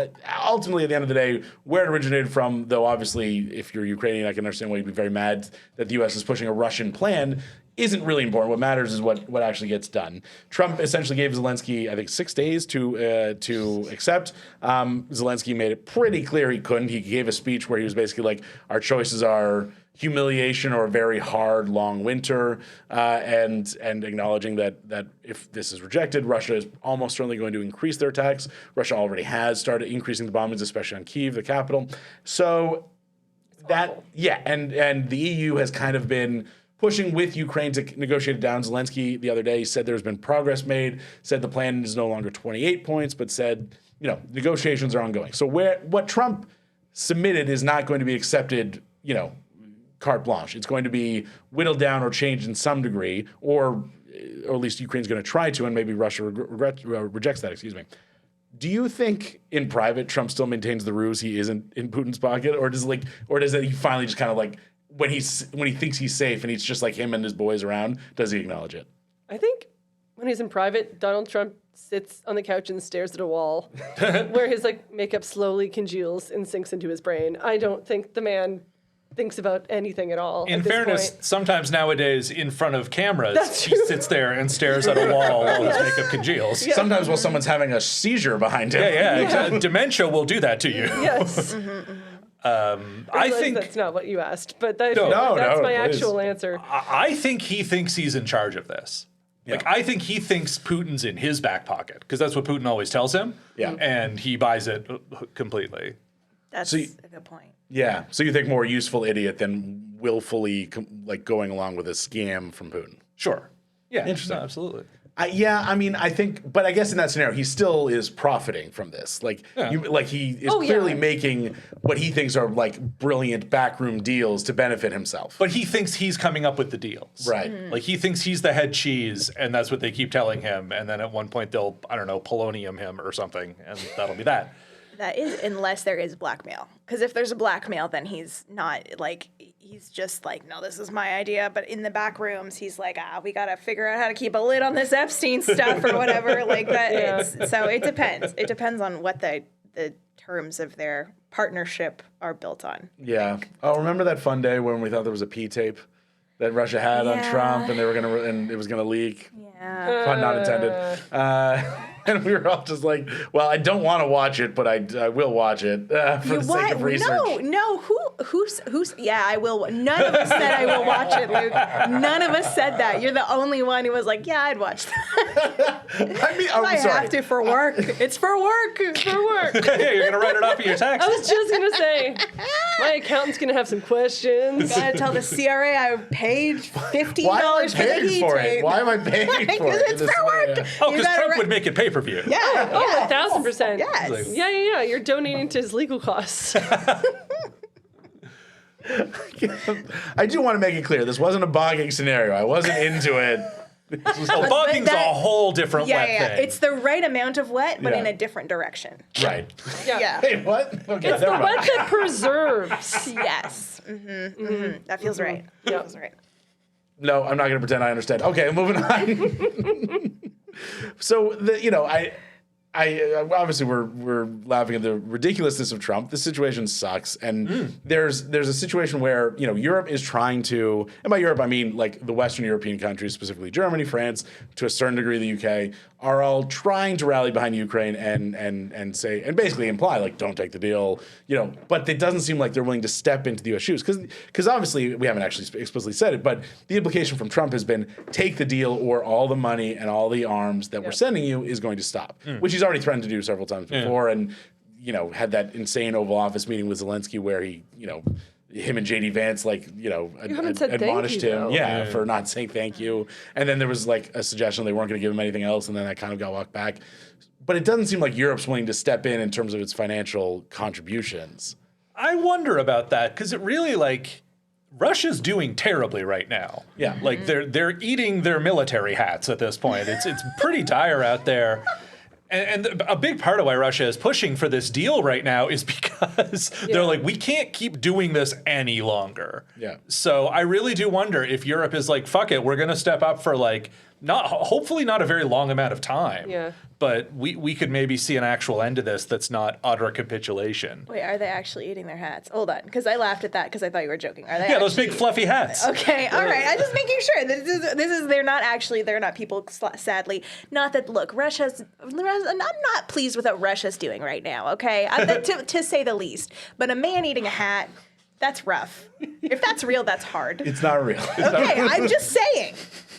ultimately, at the end of the day, where it originated from, though obviously, if you're Ukrainian, I can understand why you'd be very mad that the U.S. is pushing a Russian plan, isn't really important. What matters is what actually gets done. Trump essentially gave Zelensky, I think, 6 days to accept. Zelensky made it pretty clear he couldn't. He gave a speech where he was basically like, our choices are humiliation or a very hard, long winter, and acknowledging that if this is rejected, Russia is almost certainly going to increase their attacks. Russia already has started increasing the bombings, especially on Kyiv, the capital. So and the EU has kind of been pushing with Ukraine to negotiate it down. Zelensky the other day said there's been progress made, said the plan is no longer 28 points, but said, negotiations are ongoing. So what Trump submitted is not going to be accepted, carte blanche. It's going to be whittled down or changed in some degree, or at least Ukraine's going to try to, and maybe Russia rejects that, Do you think in private Trump still maintains the ruse he isn't in Putin's pocket, or does he finally just kind of like when he thinks he's safe and he's just like him and his boys around, does he acknowledge it? I think when he's in private, Donald Trump sits on the couch and stares at a wall where his makeup slowly congeals and sinks into his brain. I don't think the man thinks about anything at all. In fairness, sometimes nowadays in front of cameras, he sits there and stares at a wall while his makeup congeals. Yeah. Sometimes while someone's having a seizure behind him. Yeah. Exactly. Dementia will do that to you. Yes. I think that's not what you asked, but that's my actual answer. I think he thinks he's in charge of this. Yeah. I think he thinks Putin's in his back pocket because that's what Putin always tells him. Yeah. And he buys it completely. That's a good point. Yeah. So you think more useful idiot than willfully going along with a scam from Putin? Sure. Yeah. Interesting. No, absolutely. I think, but I guess in that scenario, he still is profiting from this. He is clearly making what he thinks are brilliant backroom deals to benefit himself. But he thinks he's coming up with the deals. Right. He thinks he's the head cheese, and that's what they keep telling him. And then at one point they'll, polonium him or something, and that'll be that. That is, unless there is blackmail. Because if there's a blackmail, then he's not, he's just no, this is my idea. But in the back rooms, he's we got to figure out how to keep a lid on this Epstein stuff or whatever. So it depends. It depends on what the terms of their partnership are built on. Yeah. Oh, remember that fun day when we thought there was a P tape that Russia had on Trump and and it was going to leak? Yeah. Pun not intended. And we were all just well, I don't want to watch it, but I will watch it for the sake of research. No. Who's? Yeah, I will. None of us said I will watch it, Luke. None of us said that. You're the only one who was yeah, I'd watch that. I have to for work. It's for work. It's for work. You're going to write it off of your taxes. I was just going to say, my accountant's going to have some questions. Got to tell the CRA I paid $15 for the heat tape. Why am I paying for it? Because it's for work. Oh, because Trump would make it pay per view. Yeah. 1,000%. Yes. Yeah. You're donating to his legal costs. I do want to make it clear, this wasn't a bogging scenario. I wasn't into it. Bogging's a whole different wet thing. It's the right amount of wet, but in a different direction. Right. Yeah. Hey, what? Okay, it's the wet that preserves. Yes. That feels right. That feels right. No, I'm not going to pretend I understand. Okay, moving on. So I obviously we're laughing at the ridiculousness of Trump. The situation sucks, and there's a situation where Europe is trying to, and by Europe I mean the Western European countries, specifically Germany, France, to a certain degree the UK, are all trying to rally behind Ukraine and say and basically imply don't take the deal, But it doesn't seem like they're willing to step into the U.S. shoes because obviously we haven't actually explicitly said it, but the implication from Trump has been take the deal or all the money and all the arms that we're sending you is going to stop, which he's already threatened to do several times before, and had that insane Oval Office meeting with Zelensky where he him and JD Vance admonished him for not saying thank you, and then there was a suggestion they weren't going to give him anything else, and then that kind of got walked back. But it doesn't seem like Europe's willing to step in terms of its financial contributions. I wonder about that because it really Russia's doing terribly right now. Yeah, they're eating their military hats at this point. It's pretty dire out there. And a big part of why Russia is pushing for this deal right now is because they're we can't keep doing this any longer. Yeah. So I really do wonder if Europe is fuck it, we're going to step up for hopefully not a very long amount of time. Yeah. But we could maybe see an actual end to this that's not utter capitulation. Wait, are they actually eating their hats? Hold on, because I laughed at that because I thought you were joking. Are they? Yeah, those big fluffy hats. Okay, all right. I'm just making sure. This is they're not people. Sadly, not that. Look, I'm not pleased with what Russia's doing right now. Okay, to say the least. But a man eating a hat. That's rough. If that's real, that's hard. It's not real. Okay, I'm just saying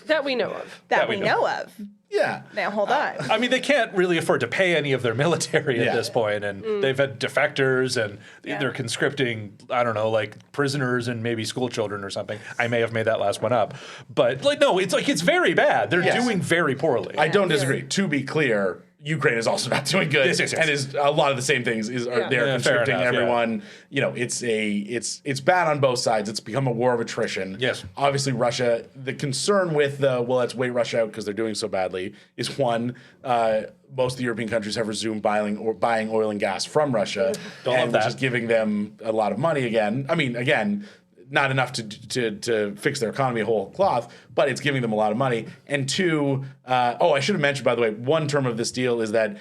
That we know of. that we know of. Yeah. Now, hold on. I mean, they can't really afford to pay any of their military Yeah. at this point, and they've had defectors, and they're conscripting, I don't know, like prisoners and maybe school children or something. I may have made that last one up, but like, no, it's very bad. They're Yes. doing very poorly. I don't disagree. To be clear, Ukraine is also not doing good, Yes. and is a lot of the same things. They're fair conscripting enough, everyone. You know, it's bad on both sides. It's become a war of attrition. Yes. Obviously, Russia. The concern with let's wait Russia out because they're doing so badly is one. Most of the European countries have resumed buying oil and gas from Russia, love that. which is giving them a lot of money again. I mean, again. Not enough to fix their economy whole cloth, but it's giving them a lot of money. And two, I should have mentioned, by the way, one term of this deal is that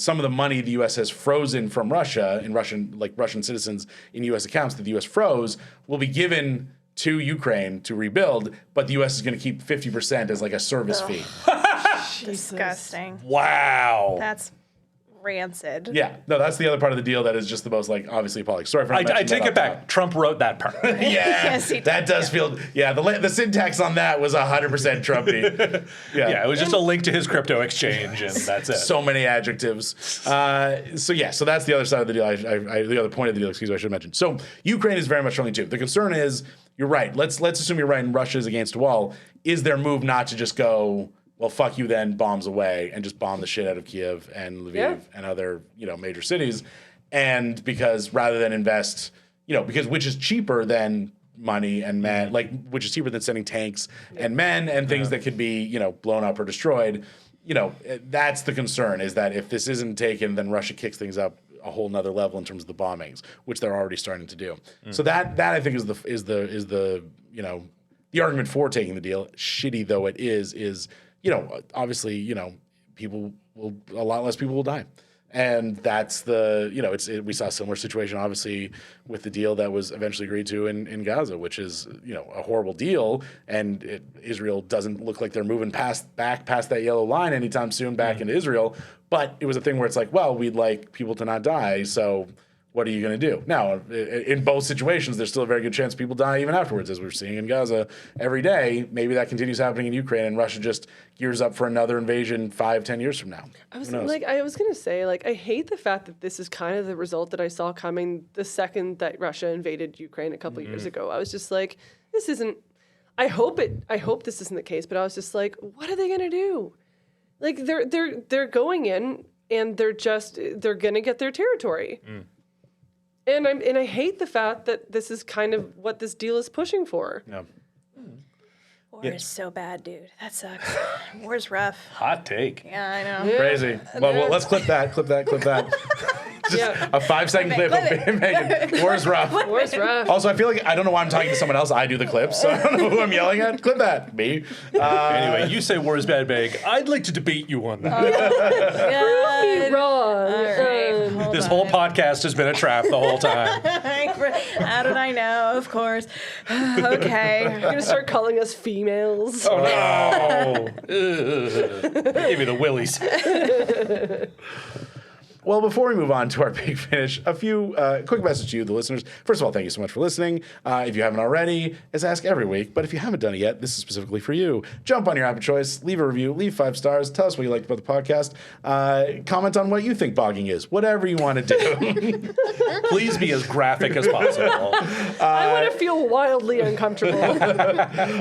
some of the money the U.S. has frozen from Russia in Russian citizens in U.S. accounts that the U.S. froze will be given to Ukraine to rebuild, but the U.S. is going to keep 50% as like a service fee. Disgusting. Wow. That's rancid. Yeah, no, that's the other part of the deal that is just the most like obviously appalling. Sorry for not I mentioning take that it up back. top. Trump wrote that part. Yeah, he that did, does feel. Yeah, the syntax on that was 100% Trumpy. Yeah, it was just a link to his crypto exchange, and that's it. So many adjectives. So that's the other side of the deal. The other point of the deal. Excuse me, I should mention. So Ukraine is very much struggling too. The concern is, you're right. Let's assume you're right, and Russia is against a wall. Is their move not to just go, well, fuck you then, bombs away, and just bomb the shit out of Kiev and Lviv and other, major cities? And because rather than invest, which is cheaper than money and men, which is cheaper than sending tanks and men and things that could be, blown up or destroyed. That's the concern, is that if this isn't taken, then Russia kicks things up a whole nother level in terms of the bombings, which they're already starting to do. So that I think is the argument for taking the deal, shitty though it is, obviously, a lot less people will die. And that's we saw a similar situation, obviously, with the deal that was eventually agreed to in Gaza, which is, a horrible deal. And Israel doesn't look like they're moving back past that yellow line anytime soon back into Israel. But it was a thing where it's like, well, we'd like people to not die, so what are you going to do? Now, in both situations, there's still a very good chance people die even afterwards, as we're seeing in Gaza every day. Maybe that continues happening in Ukraine, and Russia just gears up for another invasion 5-10 years from now. I was going to say, I hate the fact that this is kind of the result that I saw coming the second that Russia invaded Ukraine a couple years ago. I was just like, this isn't. I hope this isn't the case, but I was just like, what are they going to do? Like they're going in and they're going to get their territory. And I hate the fact that this is kind of what this deal is pushing for. Yeah. War is so bad, dude. That sucks. War's rough. Hot take. Yeah, I know. Crazy. Well, let's clip that. Just a 5-second clip of Megan. War's rough. War's rough. Also, I feel like I don't know why I'm talking to someone else. I do the clips, so I don't know who I'm yelling at. Clip that. Me. Anyway, you say war is bad, Meg. I'd like to debate you on that. Prove me wrong. Right, This whole podcast has been a trap the whole time. How did I know? Of course. Okay. You're going to start calling us females. Oh no! Give me the willies. Well, before we move on to our big finish, a few quick message to you, the listeners. First of all, thank you so much for listening. If you haven't already, as I ask every week, but if you haven't done it yet, this is specifically for you. Jump on your app of choice, leave a review, leave 5 stars, tell us what you liked about the podcast, comment on what you think bogging is, whatever you want to do. Please be as graphic as possible. I want to feel wildly uncomfortable.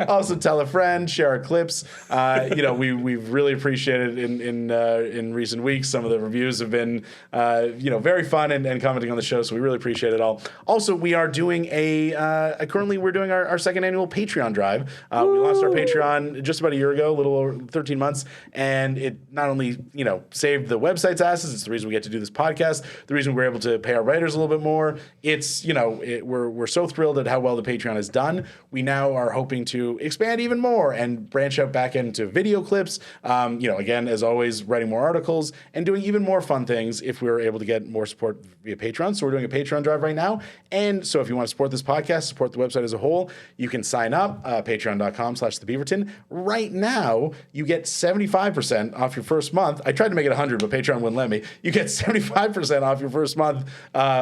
Also, tell a friend, share our clips. We've really appreciated in recent weeks. Some of the reviews have been very fun and commenting on the show, so we really appreciate it all. Also, we are doing currently we're doing our second annual Patreon drive. We launched our Patreon just about a year ago, a little over 13 months, and it not only, saved the website's asses, it's the reason we get to do this podcast, the reason we're able to pay our writers a little bit more. It's, we're so thrilled at how well the Patreon has done. We now are hoping to expand even more and branch out back into video clips, again, as always, writing more articles and doing even more fun things. is if we were able to get more support via Patreon. So we're doing a Patreon drive right now. And so if you want to support this podcast, support the website as a whole, you can sign up, patreon.com/thebeaverton. Right now, you get 75% off your first month. I tried to make it 100, but Patreon wouldn't let me. You get 75% off your first month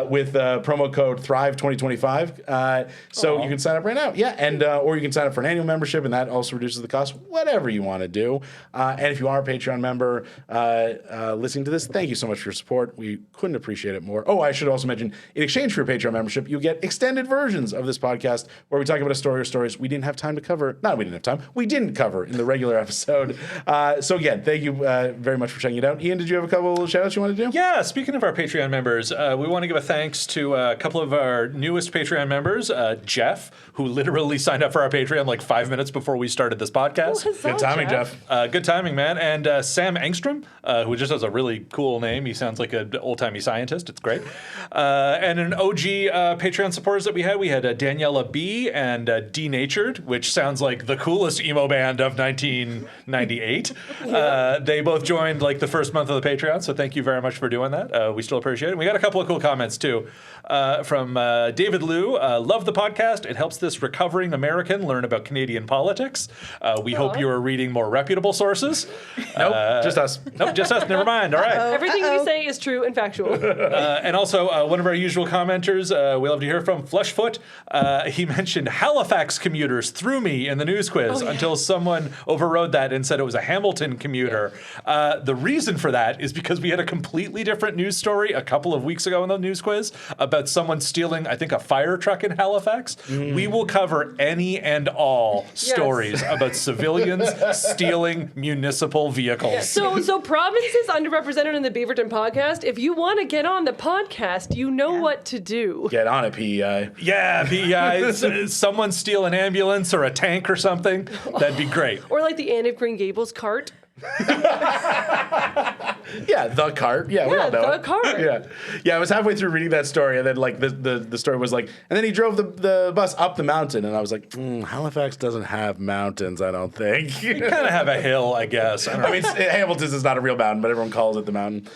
with promo code Thrive2025. So you can sign up right now. Yeah, and or you can sign up for an annual membership, and that also reduces the cost, whatever you want to do. And if you are a Patreon member listening to this, thank you so much for your support. We couldn't appreciate it more. Oh, I should also mention, in exchange for your Patreon membership, you get extended versions of this podcast where we talk about a story or stories we didn't have time to cover. Not we didn't have time. We didn't cover in the regular episode. So again, thank you very much for checking it out. Ian, did you have a couple of shout-outs you want to do? Yeah, speaking of our Patreon members, we want to give a thanks to a couple of our newest Patreon members, Jeff, who literally signed up for our Patreon like 5 minutes before we started this podcast. Good timing, Jeff. Good timing, man. And Sam Engstrom, who just has a really cool name. He sounds like an old-timey scientist. It's great. And an OG Patreon supporters that we had Daniela B. and Denatured, which sounds like the coolest emo band of 1998. They both joined like the first month of the Patreon, so thank you very much for doing that. We still appreciate it. We got a couple of cool comments, too, from David Liu. Love the podcast. It helps this recovering American learn about Canadian politics. We hope you are reading more reputable sources. Nope, just us. Nope, just us. Never mind. All right. Everything we say is true and factual. And also, one of our usual commenters we love to hear from, Fleshfoot. He mentioned Halifax commuters threw me in the news quiz until someone overrode that and said it was a Hamilton commuter. The reason for that is because we had a completely different news story a couple of weeks ago in the news quiz about someone stealing, I think, a fire truck in Halifax. We will cover any and all stories about civilians stealing municipal vehicles. So provinces underrepresented in the Beaverton podcast. If you want to get on the podcast, you know what to do. Get on it, PEI. Yeah, PEI. Someone steal an ambulance or a tank or something. That'd be great. Or like the Anne of Green Gables cart. Yeah, the cart. Yeah, we all know the it. cart. Yeah. I was halfway through reading that story, and then like the story was like, and then he drove the bus up the mountain, and I was like, Halifax doesn't have mountains, I don't think. You kind of have a hill, I guess. I mean, Hamilton's is not a real mountain, but everyone calls it the mountain.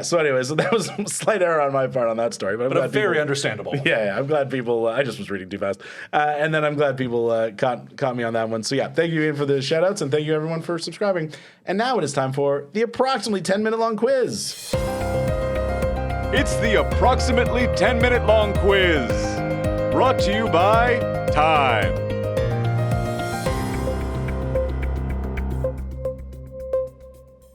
So anyway, so that was a slight error on my part on that story, but very understandable. Yeah, I'm glad people. I just was reading too fast, and then I'm glad people caught me on that one. So yeah, thank you Ian for the shout outs, and thank you everyone for subscribing. And now it is time for the approximately 10-minute long quiz. It's the approximately 10-minute long quiz. Brought to you by Time.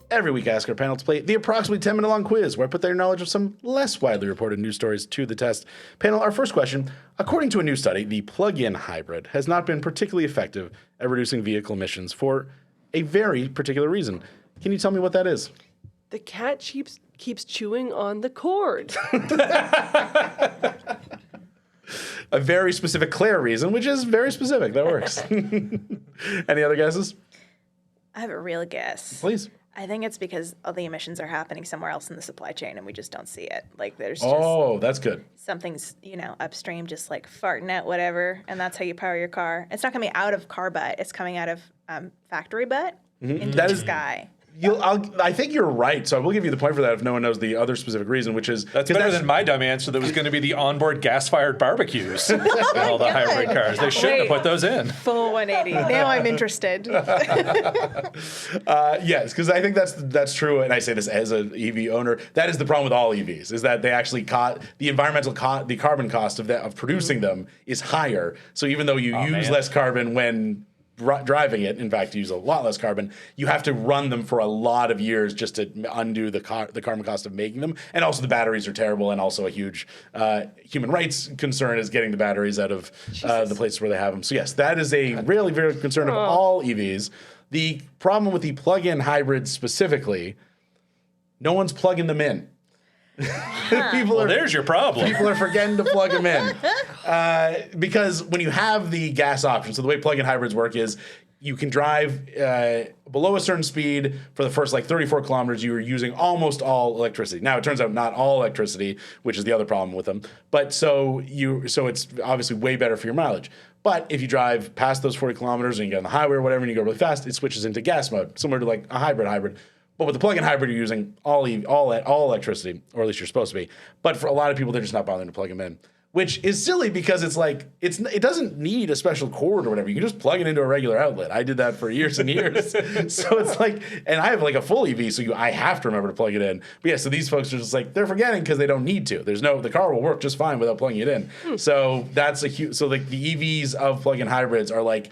Every week, I ask our panel to play the approximately 10-minute long quiz, where I put their knowledge of some less widely reported news stories to the test. Panel, our first question. According to a new study, the plug-in hybrid has not been particularly effective at reducing vehicle emissions for a very particular reason. Can you tell me what that is? The cat keeps chewing on the cord. A very specific Clare reason, which is very specific. That works. Any other guesses? I have a real guess. Please. I think it's because all the emissions are happening somewhere else in the supply chain and we just don't see it. Like there's just that's good. something's, upstream just like farting out whatever, and that's how you power your car. It's not coming out of car butt, it's coming out of factory butt into the sky. I think you're right, so I will give you the point for that if no one knows the other specific reason, which is... That's better than my dumb answer that was going to be the onboard gas-fired barbecues in all the hybrid cars. They shouldn't have put those in. Full 180. Now I'm interested. Yes, because I think that's true, and I say this as an EV owner. That is the problem with all EVs, is that they actually the carbon cost of producing them is higher. So even though you use less carbon when driving it, in fact, you use a lot less carbon, you have to run them for a lot of years just to undo the carbon cost of making them. And also the batteries are terrible, and also a huge human rights concern is getting the batteries out of the places where they have them. So yes, that is a really, very concern of all EVs. The problem with the plug-in hybrids specifically, no one's plugging them in. There's your problem. People are forgetting to plug them in. Because when you have the gas option, so the way plug-in hybrids work is you can drive below a certain speed for the first 34 kilometers. You are using almost all electricity. Now, it turns out not all electricity, which is the other problem with them. But so it's obviously way better for your mileage. But if you drive past those 40 kilometers and you get on the highway or whatever and you go really fast, it switches into gas mode, similar to a hybrid. But with the plug-in hybrid, you're using all electricity, or at least you're supposed to be. But for a lot of people, they're just not bothering to plug them in, which is silly because it's like it doesn't need a special cord or whatever. You can just plug it into a regular outlet. I did that for years and years. So it's like, and I have like a full EV, so I have to remember to plug it in. But yeah, so these folks are just like, they're forgetting because they don't need to. The car will work just fine without plugging it in. So that's a huge. So like the EVs of plug-in hybrids are like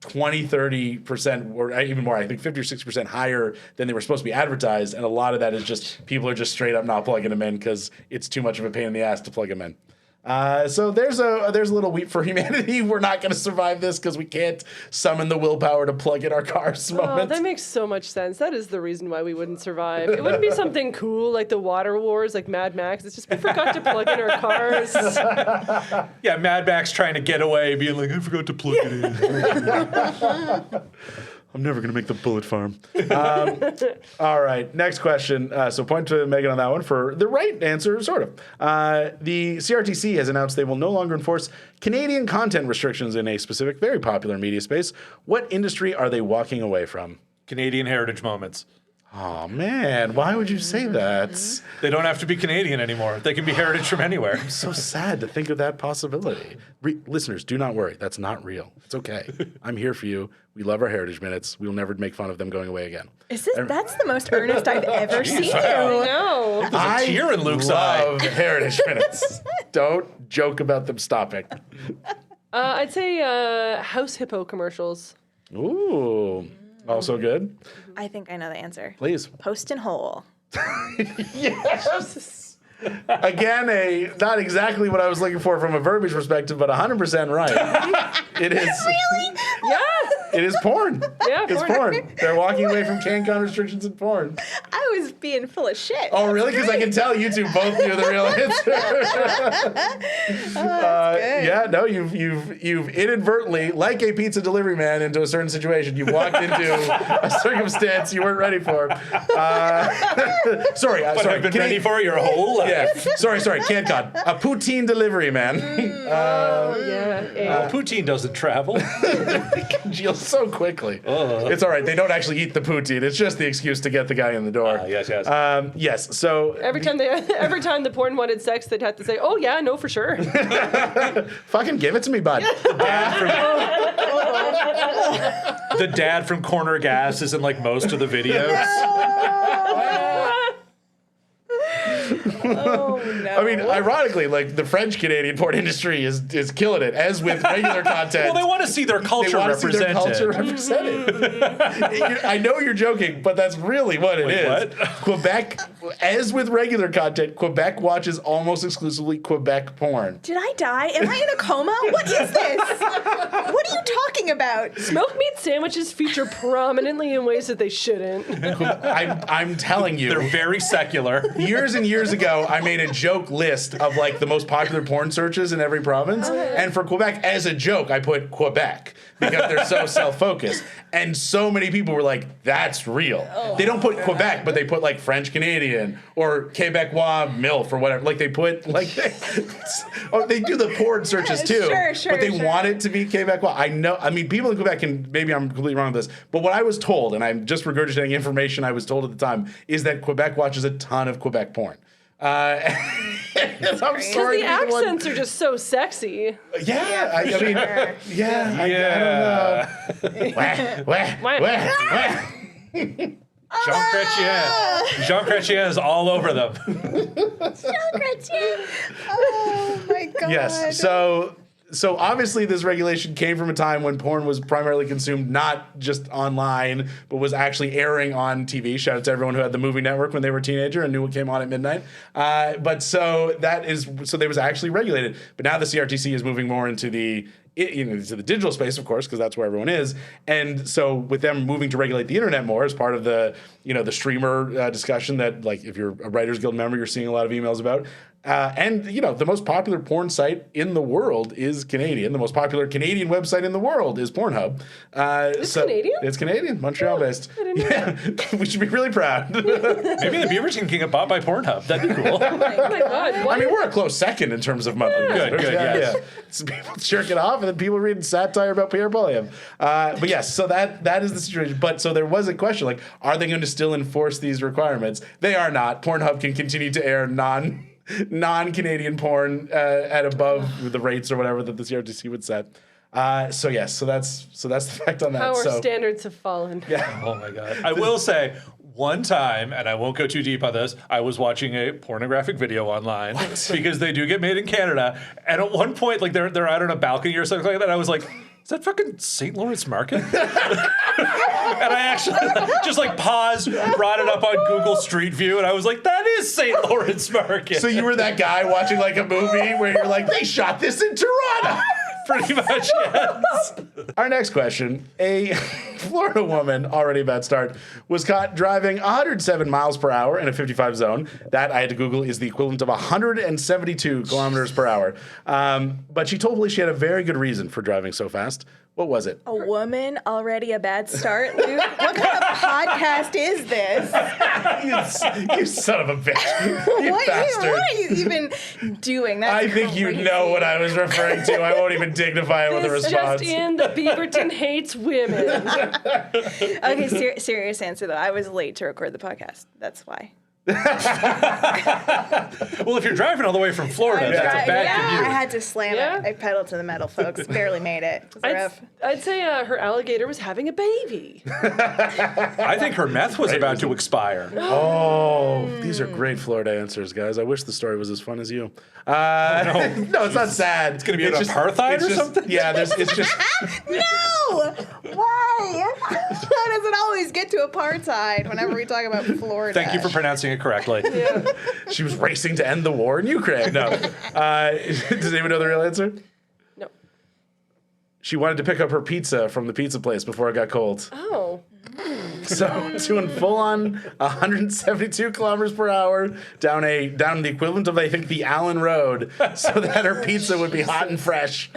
20, 30%, or even more, I think 50 or 60% higher than they were supposed to be advertised. And a lot of that is just people are just straight up not plugging them in because it's too much of a pain in the ass to plug them in. So there's a little weep for humanity. We're not going to survive this because we can't summon the willpower to plug in our cars. Oh, that makes so much sense. That is the reason why we wouldn't survive. It wouldn't be something cool like the water wars, like Mad Max. It's just we forgot to plug in our cars. Yeah, Mad Max trying to get away, being like, I forgot to plug it in. I'm never going to make the bullet farm. All right, next question. So point to Megan on that one for the right answer, sort of. The CRTC has announced they will no longer enforce Canadian content restrictions in a specific, very popular media space. What industry are they walking away from? Canadian heritage moments. Oh, man, why would you say that? They don't have to be Canadian anymore. They can be heritage from anywhere. I'm so sad to think of that possibility. Listeners, do not worry. That's not real. It's okay. I'm here for you. We love our heritage minutes. We will never make fun of them going away again. That's the most earnest I've ever seen you. No. There's a tear in Luke's eye. Love heritage minutes. Don't joke about them stopping. I'd say House Hippo commercials. Ooh. Also good. I think I know the answer. Please. Post and hole. Yes. Again, not exactly what I was looking for from a verbiage perspective, but 100% right. It is. Really? Yeah. It is porn. Yeah, It's porn. They're walking away from CanCon restrictions and porn. I was being full of shit. Oh, really? Because I can tell you two both knew the real answer. Yeah, no, you've inadvertently, like a pizza delivery man, into a certain situation. You've walked into a circumstance you weren't ready for. Sorry, But sorry. I've been ready for your whole life. Yeah, sorry, CanCon. A poutine delivery man. Yeah. Poutine doesn't travel. Congeals so quickly. It's all right. They don't actually eat the poutine. It's just the excuse to get the guy in the door. Yes. Yes. So Every time the porn wanted sex, they'd have to say, "Oh yeah, no, for sure." fucking give it to me, bud. The dad from Corner Gas is in like most of the videos. Oh, no. I mean, ironically, like the French Canadian porn industry is killing it, as with regular content. Well, they want to see their culture represented. I know you're joking, but that's really what it is. What? Quebec, as with regular content, Quebec watches almost exclusively Quebec porn. Did I die? Am I in a coma? What is this? What are you talking about? Smoked meat sandwiches feature prominently in ways that they shouldn't. I'm telling you. They're very secular. Years and years ago, I made a joke list of like the most popular porn searches in every province. And for Quebec, as a joke, I put Quebec because they're so self-focused. And so many people were like, that's real. They don't put Quebec, but they put like French Canadian or Quebecois MILF or whatever. Like they put like, they do the porn searches too. Sure, but they want it to be Quebecois. I know, I mean, people in Quebec can, maybe I'm completely wrong with this, but what I was told, and I'm just regurgitating information I was told at the time, is that Quebec watches a ton of Quebec porn. I'm sorry. The accents are just so sexy. Yeah, I mean, I don't know. Jean Chrétien is all over them. Oh my god. Yes. So obviously this regulation came from a time when porn was primarily consumed not just online, but was actually airing on TV. Shout out to everyone who had the movie network when they were a teenager and knew what came on at midnight. So they was actually regulated. But now the CRTC is moving more into the digital space, of course, because that's where everyone is. And so with them moving to regulate the internet more as part of the streamer discussion that, like, if you're a Writers Guild member, you're seeing a lot of emails about. And, the most popular porn site in the world is Canadian. The most popular Canadian website in the world is Pornhub. It's Canadian? It's Canadian, Montreal-based. Yeah, we should be really proud. Maybe the Beaverton can get bought by Pornhub. That'd be cool. Oh my God. I mean, we're a close second in terms of monthly visitors. Good, yes. So people jerking off, and then people reading satire about Pierre Poilievre. But yes, so that is the situation. But so there was a question, like, are they going to still enforce these requirements? They are not. Pornhub can continue to air non-Canadian porn at above the rates or whatever that the CRTC would set. So that's the fact on that. How our standards have fallen. Yeah. Oh my God. I will say, one time, and I won't go too deep on this, I was watching a pornographic video online because they do get made in Canada. And at one point, like they're out on a balcony or something like that. I was like, is that fucking St. Lawrence Market? And I actually just like paused, brought it up on Google Street View, and I was like, that is St. Lawrence Market. So you were that guy watching like a movie where you're like, they shot this in Toronto. Pretty much, yes. Our next question. A Florida woman, already a bad start, was caught driving 107 miles per hour in a 55 zone. That, I had to Google, is the equivalent of 172 kilometers per hour. But she told police she had a very good reason for driving so fast. What was it? A woman already a bad start, Luke? What kind of podcast is this? You son of a bitch. You What bastard. are you even doing? That's I think you crazy. know what I was referring to. I won't even dignify it with a This response. just in, the Beaverton hates women. Okay, serious answer though. I was late to record the podcast. That's why. Well, if you're driving all the way from Florida, that's a bad commute. I had to slam it. I pedaled to the metal, folks. Barely made it. It was rough. I'd say her alligator was having a baby. I think her meth was about to expire. Oh, these are great Florida answers, guys. I wish the story was as fun as you. No, it's not sad. It's gonna be about apartheid or something? Yeah, it's just. No! Why? How does it always get to apartheid whenever we talk about Florida? Thank you for pronouncing it correctly. She was racing to end the war in Ukraine. No. Does anyone know the real answer? No. She wanted to pick up her pizza from the pizza place before it got cold. Oh. So doing full on 172 kilometers per hour down the equivalent of, I think, the Allen Road, so that her pizza would be hot and fresh.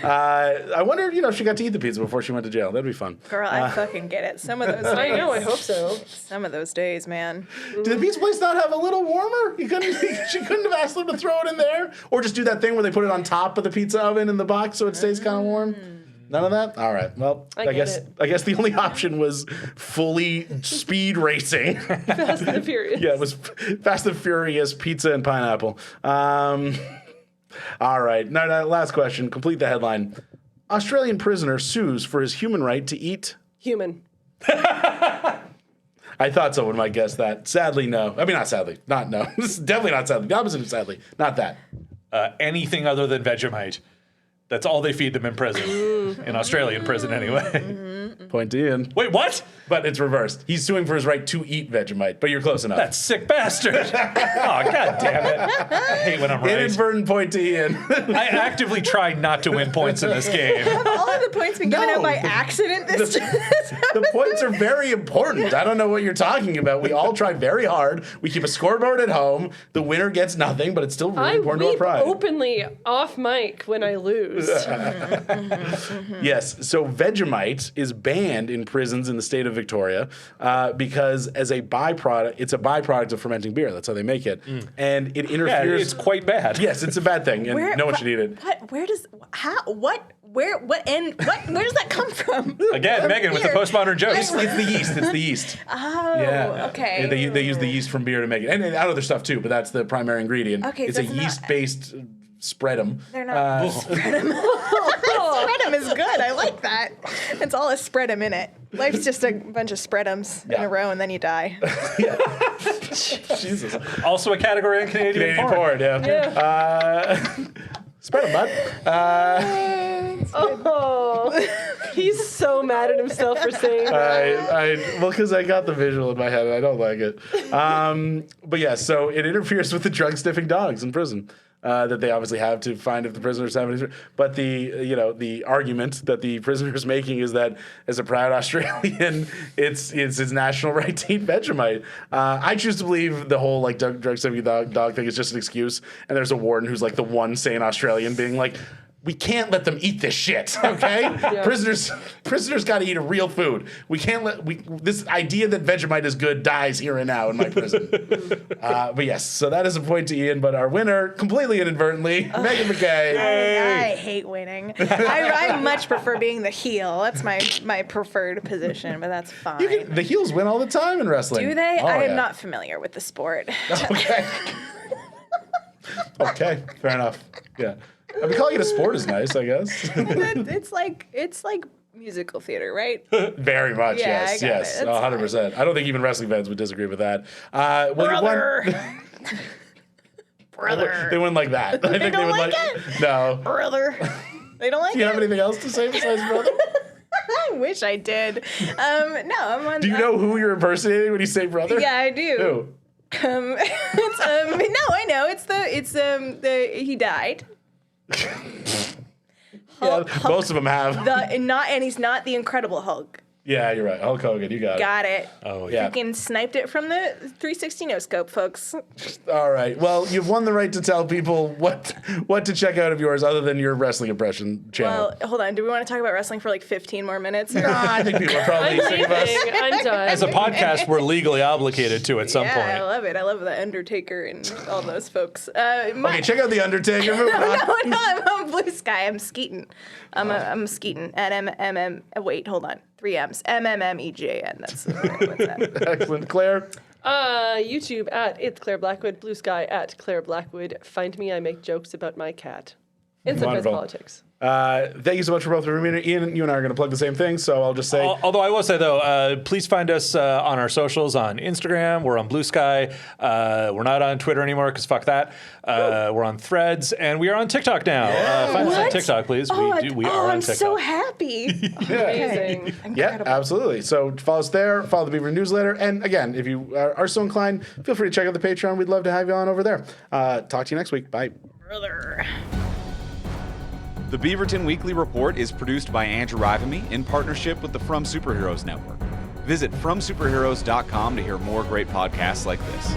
I wonder, if she got to eat the pizza before she went to jail. That'd be fun. Girl, I fucking get it. Some of those days. I know, I hope so. Some of those days, man. Did the pizza place not have a little warmer? She couldn't have asked them to throw it in there? Or just do that thing where they put it on top of the pizza oven in the box so it stays kind of warm? None of that? All right. Well, I guess the only option was fully speed racing. Fast and Furious. Yeah, it was Fast and Furious, pizza and pineapple. All right. No, last question. Complete the headline. Australian prisoner sues for his human right to eat. Human. I thought someone might guess that. Sadly, no. I mean, not sadly. Not no. This is definitely not sadly. The opposite of sadly. Not that. Anything other than Vegemite. That's all they feed them in prison. In Australian prison, anyway. Point to Ian. Wait, what? But it's reversed. He's suing for his right to eat Vegemite, but you're close enough. That sick bastard. Oh, god damn it. I hate when I'm right. Inadvertent point to Ian. I actively try not to win points in this game. Have all of the points been given No, out by accident this time? The points are very important. I don't know what you're talking about. We all try very hard. We keep a scoreboard at home. The winner gets nothing, but it's still really I important to our weep pride. openly off mic when I lose. Yes, so Vegemite is banned in prisons in the state of Victoria because as a byproduct, it's a byproduct of fermenting beer. That's how they make it. And it Yeah, interferes. it's quite bad. Yes, it's a bad thing, and no one should eat it. Where does where does that come from? Again, Megan with the Beer. postmodern jokes. It's the yeast. It's the yeast. Oh, Yeah. okay. They use the yeast from beer to make it, and other stuff too. But that's the primary ingredient. Okay, it's so a it's not- yeast-based spreadum. They're not. Spreadum is good. I like that. It's all a spreadum in it. Life's just a bunch of spreadums in Yeah. a row, and then you die. Jesus. Also a category in Canadian porn. Yeah. Spreadum, bud. Oh, he's so mad at himself for saying that. Well, because I got the visual in my head and I don't like it. But yeah, so it interferes with the drug sniffing dogs in prison. that they obviously have to find if the prisoners have any. But the argument that the prisoner is making is that as a proud Australian, it's his national right to eat Vegemite. I choose to believe the whole like drug safety dog thing is just an excuse, and there's a warden who's like the one sane Australian being like, we can't let them eat this shit, okay? Yeah. Prisoners got to eat a real food. We can't this idea that Vegemite is good dies here and now in my prison. But yes, so that is a point to Ian. But our winner, completely inadvertently, Megan MacKay. I hate winning. I much prefer being the heel. That's my preferred position, but that's fine. The heels win all the time in wrestling. Do they? Oh, I am yeah. not familiar with the sport. Okay. Okay, fair enough. Yeah. I mean, calling it a sport is nice, I guess. it's like musical theater, right? Very much, Yeah, yes, I got yes, it. That's 100%. I don't think even wrestling fans would disagree with that. Well, Brother. Brother. They wouldn't like that. I think they don't would like it? No. Brother. They don't like Do you it? have anything else to say besides brother? I wish I did. No, I'm on. Do you know who you're impersonating when you say brother? Yeah, I do. Who? It's no, I know. It's he died. Yeah, most of them have. And he's not the Incredible Hulk. Yeah, you're right. Hulk Hogan, you got it. Got it. Oh, Yeah. Freaking sniped it from the 360 no scope, folks. All right. Well, you've won the right to tell people what to check out of yours other than your wrestling impression channel. Well, hold on. Do we want to talk about wrestling for like 15 more minutes? Or? Nah, I think people are probably I'm sick of us. leaving. I'm done. As a podcast, we're legally obligated to at some Yeah, I point. love it. I love the Undertaker and all those folks. Okay, check out The Undertaker. Moving on. No, I'm on Blue Sky. I'm skeeting. I'm skeeting at wait, hold on. 3 M's. MMMEJN. That's what's that? Excellent. Claire? YouTube at It's Clare Blackwood, Blue Sky at Clare Blackwood. Find me, I make jokes about my cat. In sometimes Wonderful. politics. Thank you so much for both remaining. Ian, you and I are going to plug the same thing, so I'll just say. Although I will say, though, please find us on our socials on Instagram. We're on Blue Sky. We're not on Twitter anymore because fuck that. We're on Threads, and we are on TikTok now. Find us on What? TikTok, please. We are on I'm TikTok. so happy. Amazing. Yeah, Incredible. absolutely. So follow us there, follow the Beaver newsletter, and again, if you are so inclined, feel free to check out the Patreon. We'd love to have you on over there. Talk to you next week. Bye. Brother. The Beaverton Weekly Report is produced by Andrew Rivamy in partnership with the From Superheroes Network. Visit FromSuperheroes.com to hear more great podcasts like this.